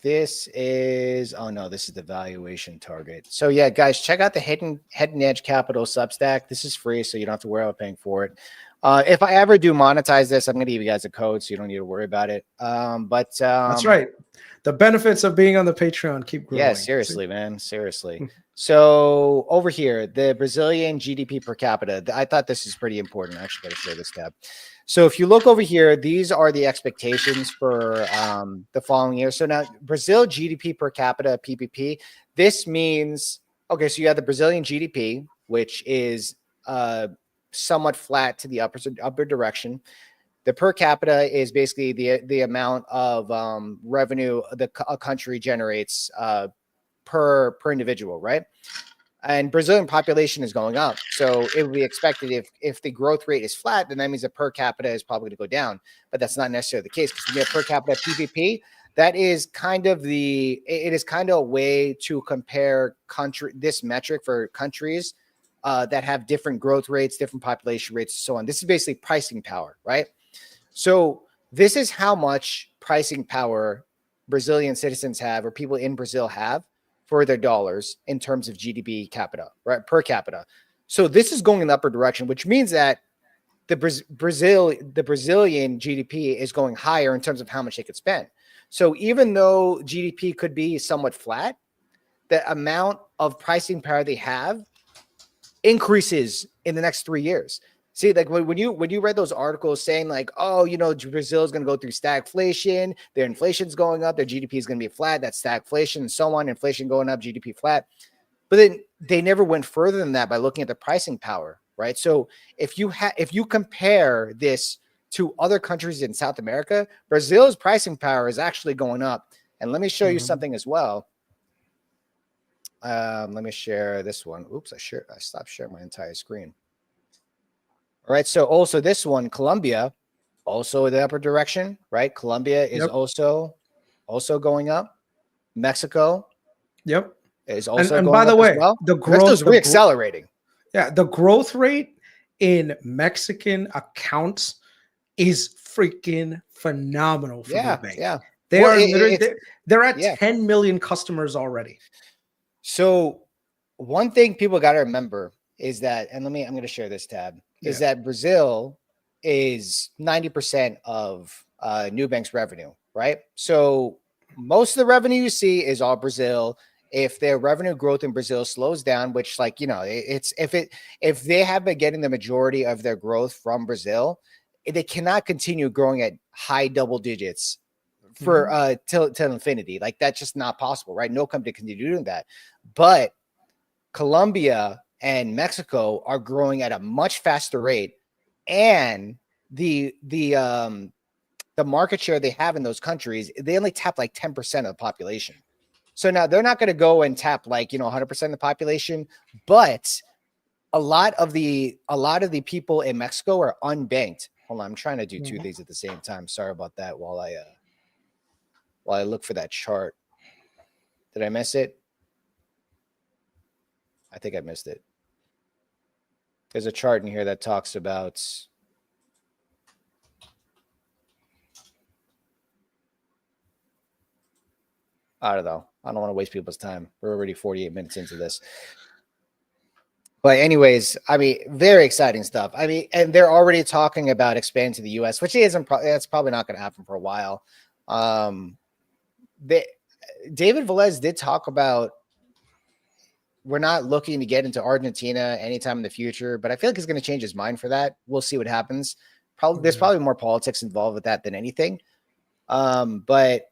this is this is the valuation target. So yeah, guys, check out the Hidden Edge Capital Substack. This is free, so you don't have to worry about paying for it. If I ever do monetize this, I'm going to give you guys a code, so you don't need to worry about it. That's right. The benefits of being on the Patreon keep growing. Yeah, seriously, man. Seriously. So over here, the Brazilian GDP per capita. I thought this is pretty important. I actually got to share this tab. So if you look over here, these are the expectations for the following year. So now Brazil GDP per capita, PPP. This means, okay, so you have the Brazilian GDP, which is somewhat flat to the upper direction. The per capita is basically the amount of revenue a country generates per individual, right? And Brazilian population is going up, so it would be expected if the growth rate is flat, then that means the per capita is probably going to go down. But that's not necessarily the case, because when you have per capita PPP, that is kind of it is kind of a way to compare this metric for countries that have different growth rates, different population rates, and so on. This is basically pricing power, right? So this is how much pricing power Brazilian citizens have, or people in Brazil have, for their dollars in terms of GDP capita, right? Per capita. So this is going in the upper direction, which means that the Brazilian GDP is going higher in terms of how much they could spend. So even though GDP could be somewhat flat, the amount of pricing power they have increases in the next 3 years. See, like when you read those articles saying like, oh, you know, Brazil is going to go through stagflation, their inflation's going up, their GDP is going to be flat, that's stagflation and so on, inflation going up, GDP flat. But then they never went further than that by looking at the pricing power, right? So if you compare this to other countries in South America, Brazil's pricing power is actually going up. And let me show you something as well. Let me share this one. Oops, I stopped sharing my entire screen. All right, so also this one, Colombia, also in the upper direction, right? Colombia is also going up. Mexico, is also and going by the up way, as well. the growth is reaccelerating. The growth rate in Mexican accounts is freaking phenomenal for Nubank. Yeah. They are literally they're at 10 million customers already. So one thing people got to remember is that, and I'm going to share this tab, is that Brazil is 90% of Nubank's revenue, right? So most of the revenue you see is all Brazil. If their revenue growth in Brazil slows down, which, like, you know, if they have been getting the majority of their growth from Brazil, they cannot continue growing at high double digits for till infinity. Like, that's just not possible, right? No company can continue doing that. But Colombia and Mexico are growing at a much faster rate, and the market share they have in those countries, they only tap like 10% of the population. So now they're not going to go and tap like, you know, 100% of the population, but a lot of the people in Mexico are unbanked. Hold on, I'm trying to do two things at the same time. Sorry about that. While I look for that chart, did I miss it? I think I missed it. There's a chart in here that talks about I don't know. I don't want to waste people's time. We're already 48 minutes into this. But anyways, I mean, very exciting stuff. I mean, and they're already talking about expanding to the US, which that's probably not going to happen for a while. David Velez did talk about we're not looking to get into Argentina anytime in the future, but I feel like he's going to change his mind for that. We'll see what happens. There's probably more politics involved with that than anything. But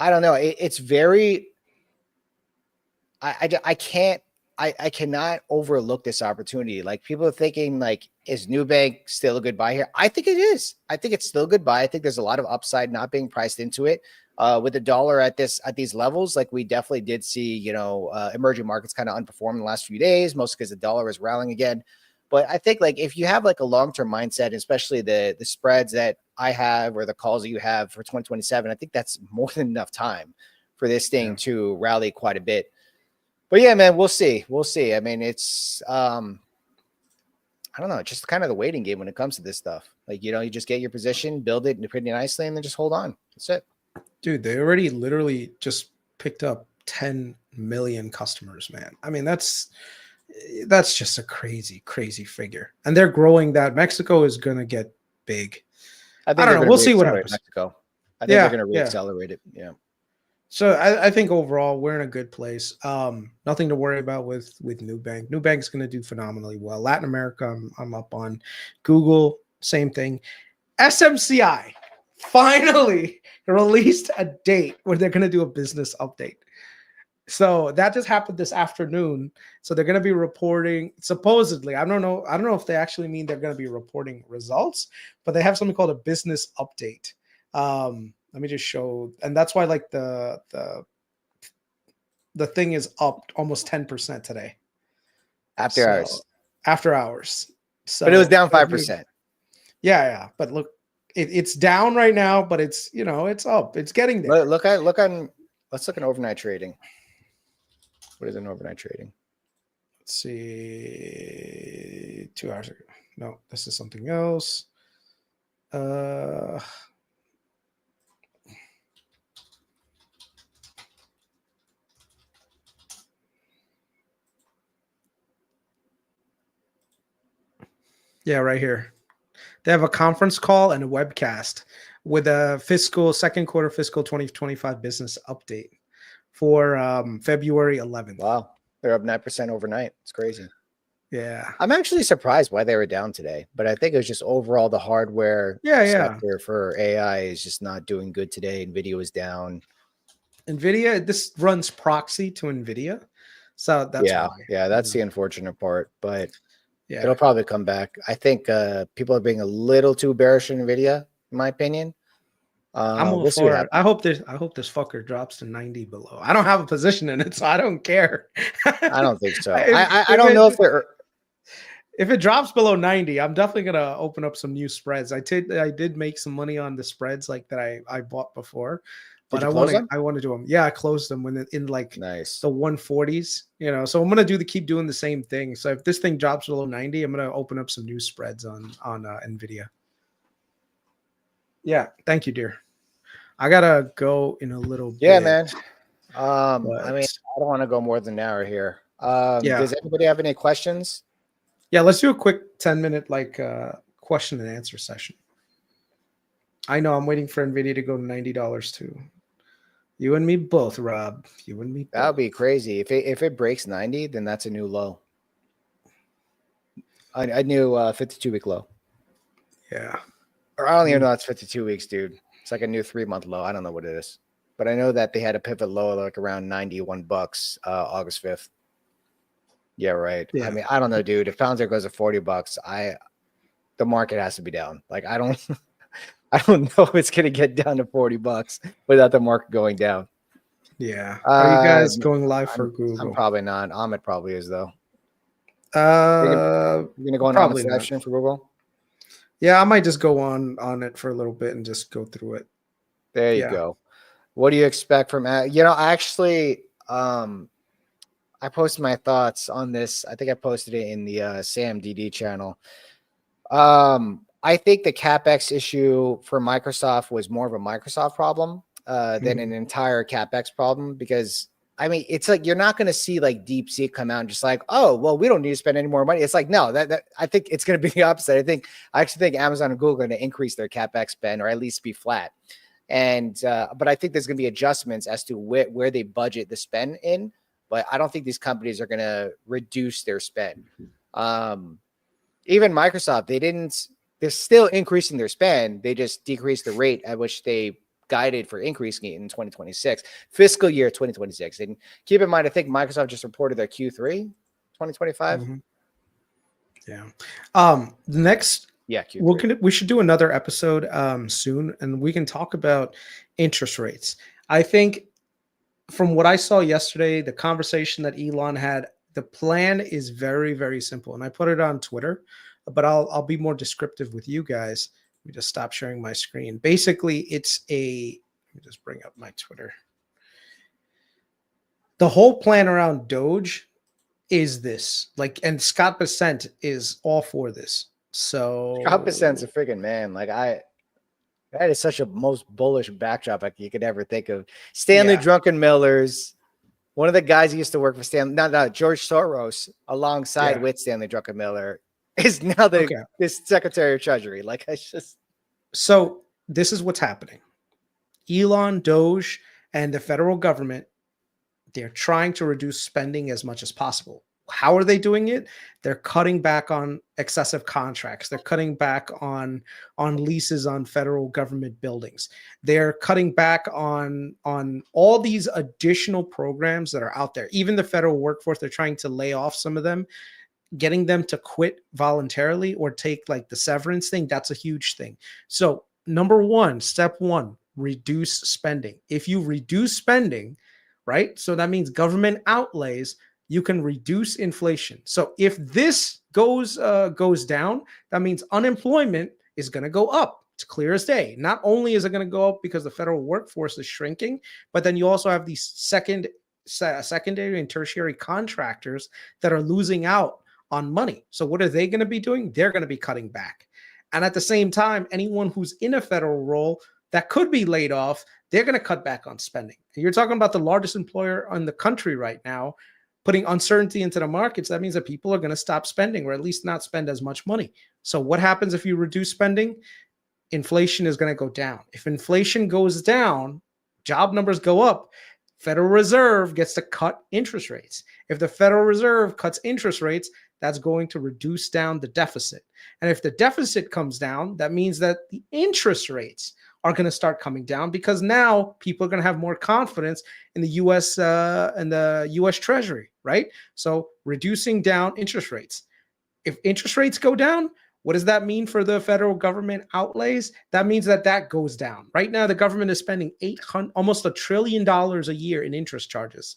I don't know. It's very. I cannot overlook this opportunity. Like, people are thinking, like, is Nubank still a good buy here? I think it is. I think it's still a good buy. I think there's a lot of upside not being priced into it. With the dollar at these levels, like, we definitely did see, you know, emerging markets kind of underperform in the last few days, mostly because the dollar is rallying again. But I think, like, if you have like a long-term mindset, especially the spreads that I have or the calls that you have for 2027, I think that's more than enough time for this thing to rally quite a bit. But yeah, man, we'll see. We'll see. I mean, it's I don't know, just kind of the waiting game when it comes to this stuff. Like, you know, you just get your position, build it pretty nicely, and then just hold on. That's it. Dude, they already literally just picked up 10 million customers, man. I mean, that's just a crazy, crazy figure. And they're growing that. Mexico is going to get big. I don't know. We'll see what happens. Mexico. I think they're going to reaccelerate it. Yeah. So I think overall we're in a good place. Nothing to worry about with Nubank. Nubank's going to do phenomenally well. Latin America, I'm up on. Google, same thing. SMCI finally released a date where they're going to do a business update. So that just happened this afternoon. So they're going to be reporting supposedly. I don't know if they actually mean they're going to be reporting results, but they have something called a business update. Let me just show, and that's why like the thing is up almost 10% today After hours. After hours. So, but it was down 5%. Yeah. But look, it's down right now, but it's it's up. It's getting there. Let's look at overnight trading. What is an overnight trading? Let's see. 2 hours ago. No, this is something else. Yeah, right here. They have a conference call and a webcast with a second quarter fiscal 2025 business update for February 11th. Wow. They're up 9% overnight. It's crazy. Yeah. I'm actually surprised why they were down today, but I think it was just overall the hardware sector for AI is just not doing good today. Nvidia was down. Nvidia, this runs proxy to Nvidia. So that's why. Yeah, that's the unfortunate part, but it'll probably come back. I think people are being a little too bearish in Nvidia, in my opinion. I'm all for it. I hope this fucker drops to 90 below. I don't have a position in it, so I don't care. I don't think so. I don't know if it drops below 90, I'm definitely gonna open up some new spreads. I did make some money on the spreads like that I bought before, but I want to do them. Yeah, I closed them when in like the 140s. So I'm gonna keep doing the same thing. So if this thing drops below 90, I'm gonna open up some new spreads on Nvidia. Yeah, thank you, dear. I gotta go in a little bit. Yeah, man. I mean, I don't want to go more than an hour here. Does anybody have any questions? Yeah, let's do a quick 10-minute question and answer session. I know I'm waiting for Nvidia to go to $90 too. You and me both, Rob. You and me both. That would be crazy. If it breaks 90, then that's a new low. I knew 52-week low. Yeah. Or I don't even know it's 52 weeks, dude. It's like a new 3-month low. I don't know what it is. But I know that they had a pivot low like around $91 August 5th. Yeah, right. Yeah. I mean, I don't know, dude. If Palantir goes to $40, the market has to be down. Like I don't know if it's gonna get down to $40 without the market going down. Yeah. Are you guys going live for Google? I'm probably not. Ahmed probably is though. You're gonna go on Ahmed's session for Google? Yeah, I might just go on it for a little bit and just go through it. There you go. What do you expect from I actually I posted my thoughts on this. I think I posted it in the SamDD channel. I think the CapEx issue for Microsoft was more of a Microsoft problem than an entire CapEx problem, because I mean, it's like you're not going to see like DeepSeek come out and just like, oh, well, we don't need to spend any more money. It's like, no, that I think it's going to be the opposite. I actually think Amazon and Google are going to increase their CapEx spend, or at least be flat. And but I think there's going to be adjustments as to where they budget the spend in. But I don't think these companies are going to reduce their spend. Even Microsoft, they're still increasing their spend. They just decreased the rate at which they guided for increasing it in 2026, fiscal year 2026. And keep in mind, I think Microsoft just reported their Q3 2025. Mm-hmm. Yeah. The next, Q3. We should do another episode soon, and we can talk about interest rates. I think from what I saw yesterday, the conversation that Elon had, the plan is very, very simple. And I put it on Twitter, but I'll be more descriptive with you guys. Let me just stop sharing my screen. Basically, let me just bring up my Twitter. The whole plan around Doge is this, and Scott Bessent is all for this. So Scott Bessent's a freaking man. That is such a most bullish backdrop you could ever think of. Stanley Druckenmiller's one of the guys who used to work for George Soros alongside with Stanley Druckenmiller is now this Secretary of Treasury. So this is what's happening. Elon, Doge, And the federal government, they're trying to reduce spending as much as possible. How are they doing it? They're cutting back on excessive contracts. They're cutting back on leases on federal government buildings. They're cutting back on all these additional programs that are out there. Even the federal workforce, they're trying to lay off some of them, getting them to quit voluntarily or take like the severance thing. That's a huge thing. So number one, step one, reduce spending. If you reduce spending, right? So that means government outlays, you can reduce inflation. So if this goes down, that means unemployment is going to go up. It's clear as day. Not only is it going to go up because the federal workforce is shrinking, but then you also have these secondary and tertiary contractors that are losing out on money. So what are they going to be doing? They're going to be cutting back. And at the same time, anyone who's in a federal role that could be laid off, they're going to cut back on spending. And you're talking about the largest employer in the country right now, putting uncertainty into the markets. That means that people are going to stop spending, or at least not spend as much money. So what happens if you reduce spending? Inflation is going to go down. If inflation goes down, job numbers go up. Federal Reserve gets to cut interest rates. If the Federal Reserve cuts interest rates, that's going to reduce down the deficit. And if the deficit comes down, that means that the interest rates are going to start coming down, because now people are going to have more confidence in the U.S. And the U.S. Treasury, right? So reducing down interest rates. If interest rates go down, what does that mean for the federal government outlays? That means that goes down. Right now, the government is spending almost $1 trillion a year in interest charges.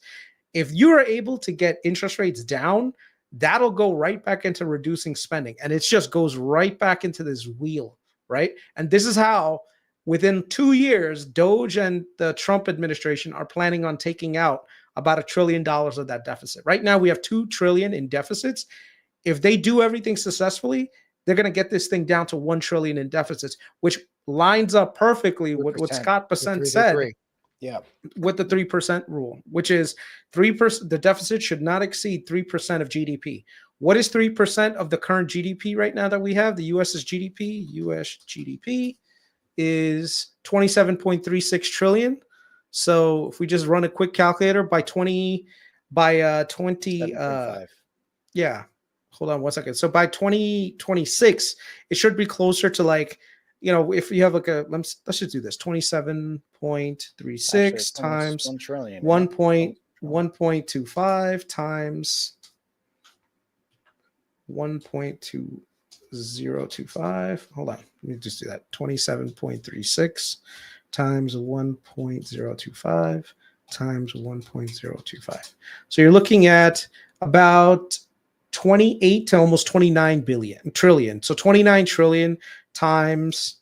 If you are able to get interest rates down, that'll go right back into reducing spending. And it just goes right back into this wheel, right? And this is how within 2 years, Doge and the Trump administration are planning on taking out about $1 trillion of that deficit. Right now, we have $2 trillion in deficits. If they do everything successfully, they're going to get this thing down to $1 trillion in deficits, which lines up perfectly with what Scott Bessent said. Yeah, with the 3% rule, which is 3%. The deficit should not exceed 3% of GDP. What is 3% of the current GDP right now that we have? The U.S.'s GDP. U.S. GDP is 27.36 trillion. So if we just run a quick calculator by 20, yeah, hold on 1 second. So by 2026, it should be closer to like, if you have like let's just do this, 27.36 times 1 trillion, 1.25 times 1.2025. Hold on, let me just do that. 27.36 times 1.025 times 1.025. So you're looking at about 28 to almost 29 trillion. So 29 trillion times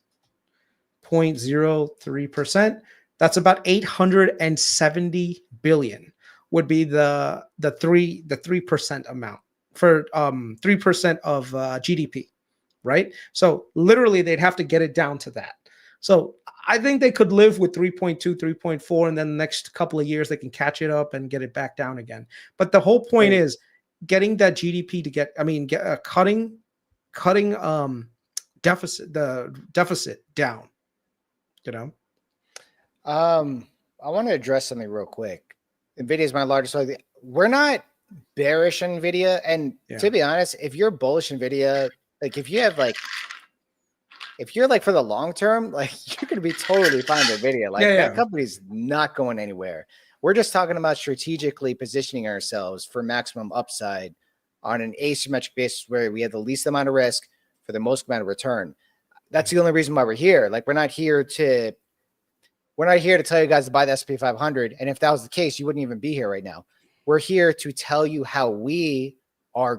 0.03%. That's about 870 billion would be the 3% amount for 3% of GDP, right? So literally they'd have to get it down to that. So I think they could live with 3.2, 3.4, and then the next couple of years they can catch it up and get it back down again. But the whole point is getting that GDP to cutting the deficit down. I want to address something real quick. Nvidia is my largest. We're not bearish on Nvidia, and to be honest, if you're bullish Nvidia, like if you're like for the long term, like you're gonna be totally fine with Nvidia. Like that company's not going anywhere. We're just talking about strategically positioning ourselves for maximum upside on an asymmetric basis where we have the least amount of risk for the most amount of return. That's the only reason why we're here. Like we're not here to tell you guys to buy the S&P 500. And if that was the case, you wouldn't even be here right now. We're here to tell you how we are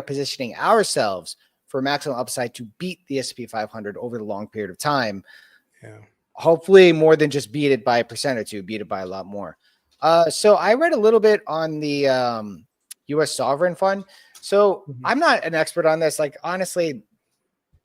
positioning ourselves for maximum upside to beat the S&P 500 over the long period of time. Yeah. Hopefully more than just beat it by 1% or 2, beat it by a lot more. So I read a little bit on the U.S. sovereign fund. So I'm not an expert on this. Like, honestly,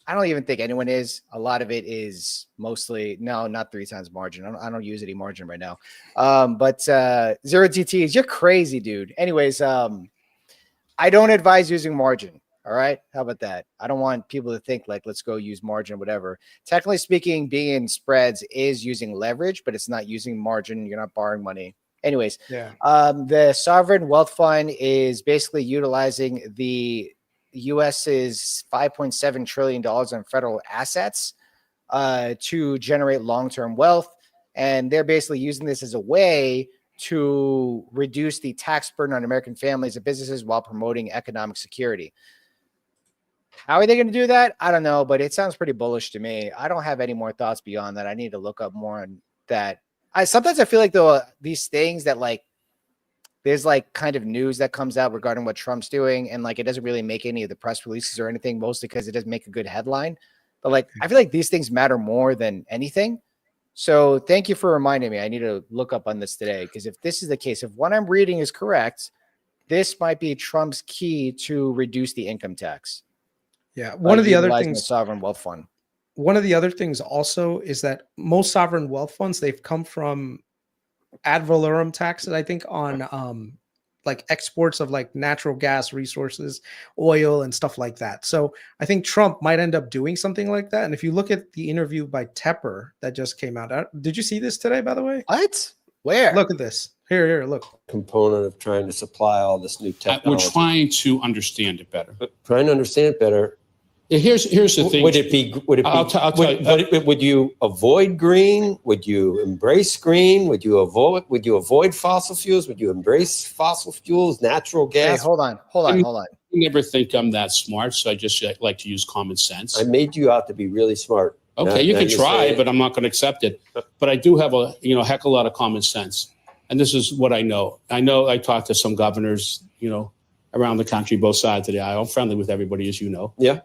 I don't even think anyone is. A lot of it is mostly, no, not 3 times margin. I don't use any margin right now. But 0 DTs, you're crazy, dude. Anyways, I don't advise using margin. All right. How about that? I don't want people to think like, let's go use margin, whatever. Technically speaking, being in spreads is using leverage, but it's not using margin. You're not borrowing money. Anyways, Yeah. The sovereign wealth fund is basically utilizing the US's $5.7 trillion in federal assets to generate long-term wealth. And they're basically using this as a way to reduce the tax burden on American families and businesses while promoting economic security. How are they going to do that? I don't know, but it sounds pretty bullish to me. I don't have any more thoughts beyond that. I need to look up more on that. Sometimes I feel like though these things that like there's like kind of news that comes out regarding what Trump's doing, and like it doesn't really make any of the press releases or anything, mostly because it doesn't make a good headline. But like I feel like these things matter more than anything. So thank you for reminding me. I need to look up on this today, because if this is the case, if what I'm reading is correct, this might be Trump's key to reduce the income tax. Yeah. One of the other things, the sovereign wealth fund. One of the other things also is that most sovereign wealth funds, they've come from ad valorem taxes, I think, on like exports of like natural gas resources, oil and stuff like that. So I think Trump might end up doing something like that. And if you look at the interview by Tepper that just came out, did you see this today, by the way? What? Where? Look at this. Here, look. Component of trying to supply all this new technology. We're trying to understand it better. Trying to understand it better. Here's the thing. Would it be? I'll tell you. Would you avoid green? Would you embrace green? Would you avoid fossil fuels? Would you embrace fossil fuels? Natural gas? Hey, hold on. I never think I'm that smart, so I just like to use common sense. I made you out to be really smart. Okay, you can try, but I'm not going to accept it. But I do have a heck of a lot of common sense, and this is what I know. I talked to some governors, around the country, both sides of the aisle. I'm friendly with everybody, as you know. Yeah.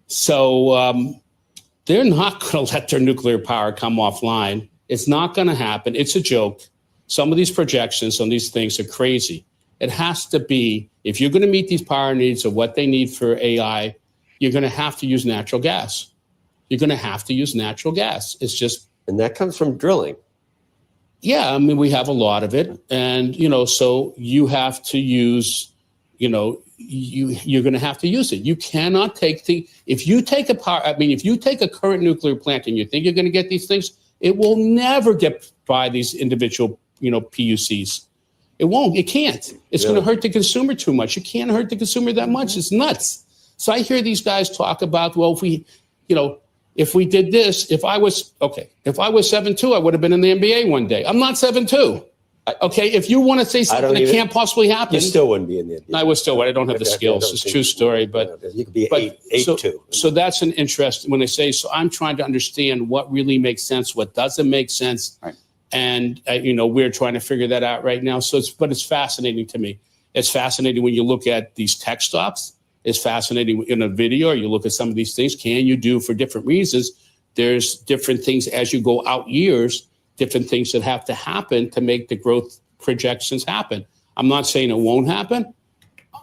So they're not going to let their nuclear power come offline. It's not going to happen. It's a joke. Some of these projections on these things are crazy. It has to be, if you're going to meet these power needs of what they need for AI, you're going to have to use natural gas. You're going to have to use natural gas. It's just. And that comes from drilling. Yeah. I mean, we have a lot of it. And, so you have to use, you're going to have to use it. You cannot if you take a current nuclear plant and you think you're going to get these things, it will never get by these individual, PUCs. It won't, it can't. It's going to hurt the consumer too much. You can't hurt the consumer that much. It's nuts. So I hear these guys talk about, well, if we did this, if I was 7'2", I would have been in the NBA one day. I'm not 7'2". Okay, if you want to say something that can't possibly happen, you still wouldn't be in the NBA. I would still. I don't have the skills. It's a true story, but you could be 8'2". So that's an interest when they say. So I'm trying to understand what really makes sense, what doesn't make sense, right. And we're trying to figure that out right now. So it's fascinating to me. It's fascinating when you look at these tech stocks. It's fascinating in a video, or you look at some of these things. Can you do for different reasons? There's different things as you go out years. Different things that have to happen to make the growth projections happen. I'm not saying it won't happen.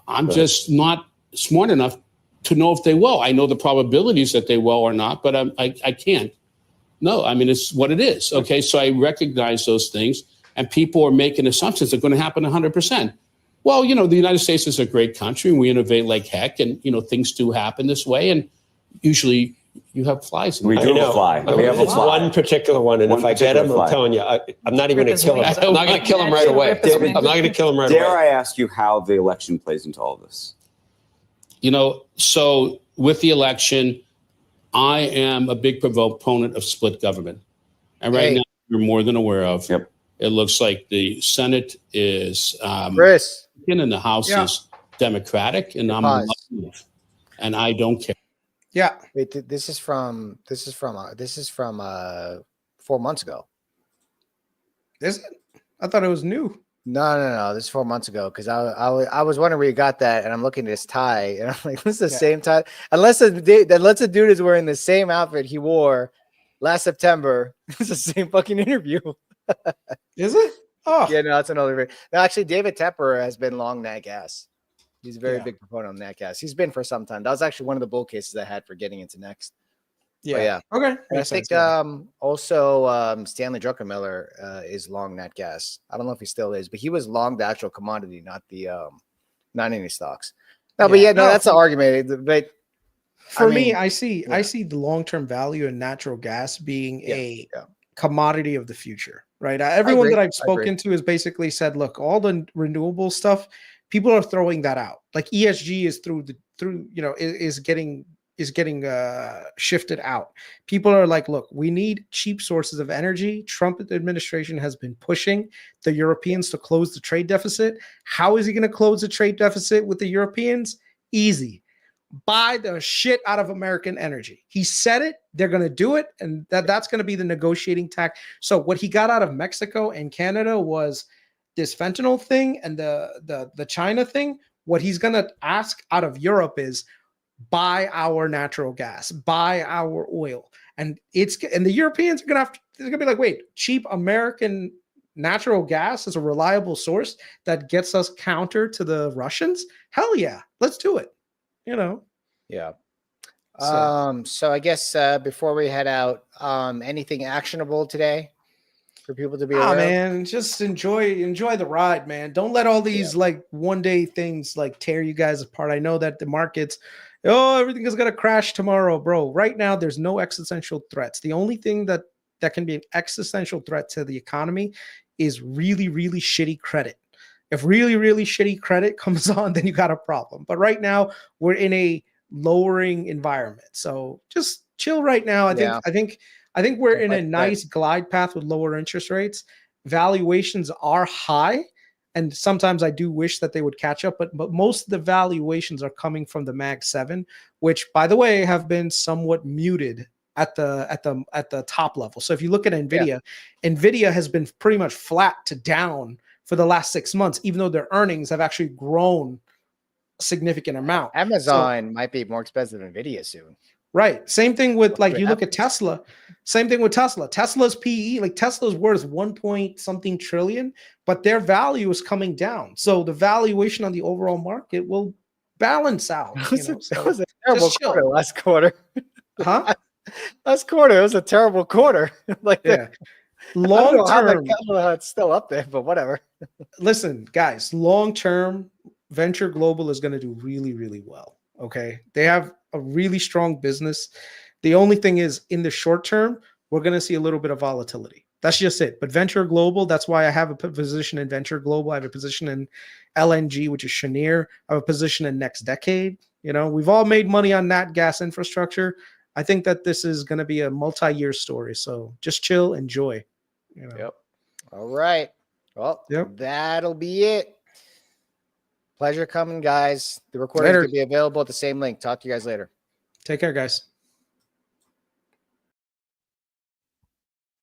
I'm just not smart enough to know if they will. I know the probabilities that they will or not, but I can't. No, I mean, it's what it is. Okay, so I recognize those things, and people are making assumptions that are going to happen 100%. Well, the United States is a great country, and we innovate like heck, and, things do happen this way, and usually you have flies. We do have a fly. We have a It's fly. one particular one, and if I get him, I'm telling you, I'm not even going to kill him. I'm not going to kill him right away. I'm not going to kill him right away. Dare I ask you how the election plays into all of this? So with the election, I am a big proponent of split government. And right now, you're more than aware of. Yep. It looks like the Senate is Kris. and the House is Democratic, and I'm Republican, and I don't care. Yeah. Wait, this is from 4 months ago. Is it? I thought it was new. No. This is 4 months ago, because I was wondering where you got that, and I'm looking at his tie, and I'm like, this is the same tie. Unless the dude is wearing the same outfit he wore last September. It's the same fucking interview. Is it? Oh, yeah, no, that's another. No, actually, David Tepper has been long nat gas. He's a very big proponent of nat gas. He's been for some time. That was actually one of the bull cases I had for getting into next. yeah. Okay. And I think also Stanley Druckenmiller is long nat gas. I don't know if he still is, but he was long the actual commodity, not any stocks. No, but Yeah. yeah, no, No, that's the argument. But For me, mean, I see yeah. the long-term value in natural gas being Yeah, a yeah. commodity of the future, right? Everyone agree, that I've I agree. spoken to has basically said, look, all the renewable stuff, people are throwing that out. Like ESG is is getting shifted out. People are like, look, we need cheap sources of energy. Trump administration has been pushing the Europeans to close the trade deficit. How is he going to close the trade deficit with the Europeans? Easy. Buy the shit out of American energy. He said it, they're going to do it, and that's going to be the negotiating tack. So what he got out of Mexico and Canada was this fentanyl thing and the China thing. What he's going to ask out of Europe is buy our natural gas, buy our oil. And the Europeans are going to they're going to be like, wait, cheap American natural gas is a reliable source that gets us counter to the Russians? Hell yeah, let's do it. Yeah. So- So I guess before we head out, anything actionable today for people to be aware of? Man, just enjoy the ride, man. Don't let all these like one day things like tear you guys apart. I know that the markets, everything is gonna crash tomorrow, bro. Right now, there's no existential threats. The only thing that can be an existential threat to the economy is really, really shitty credit. If really, really shitty credit comes on, then you got a problem. But right now, we're in a lowering environment. So just chill right now. I think we're in a nice glide path with lower interest rates. Valuations are high. And sometimes I do wish that they would catch up, but most of the valuations are coming from the Mag 7, which, by the way, have been somewhat muted at the top level. So if you look at Nvidia, Nvidia has been pretty much flat to down for the last 6 months, even though their earnings have actually grown a significant amount. Amazon might be more expensive than Nvidia soon. Right. Same thing with you look at Tesla. Same thing with Tesla. Tesla's PE, like Tesla's worth 1 point something trillion, but their value is coming down. So the valuation on the overall market will balance out. That was a terrible chill. quarter last quarter. Huh? Last quarter, it was a terrible quarter. Long term, I don't know how it's still up there, but whatever. Listen, guys, long term, Venture Global is going to do really, really well. Okay. They have a really strong business. The only thing is, in the short term, we're going to see a little bit of volatility. That's just it. But Venture Global, that's why I have a position in Venture Global. I have a position in LNG, which is Cheniere. I have a position in Next Decade. We've all made money on nat gas infrastructure. I think that this is going to be a multi-year story. So just chill, enjoy. Yep. All right. Well, that'll be it. Pleasure coming, guys. The recording is going to be available at the same link. Talk to you guys later. Take care, guys.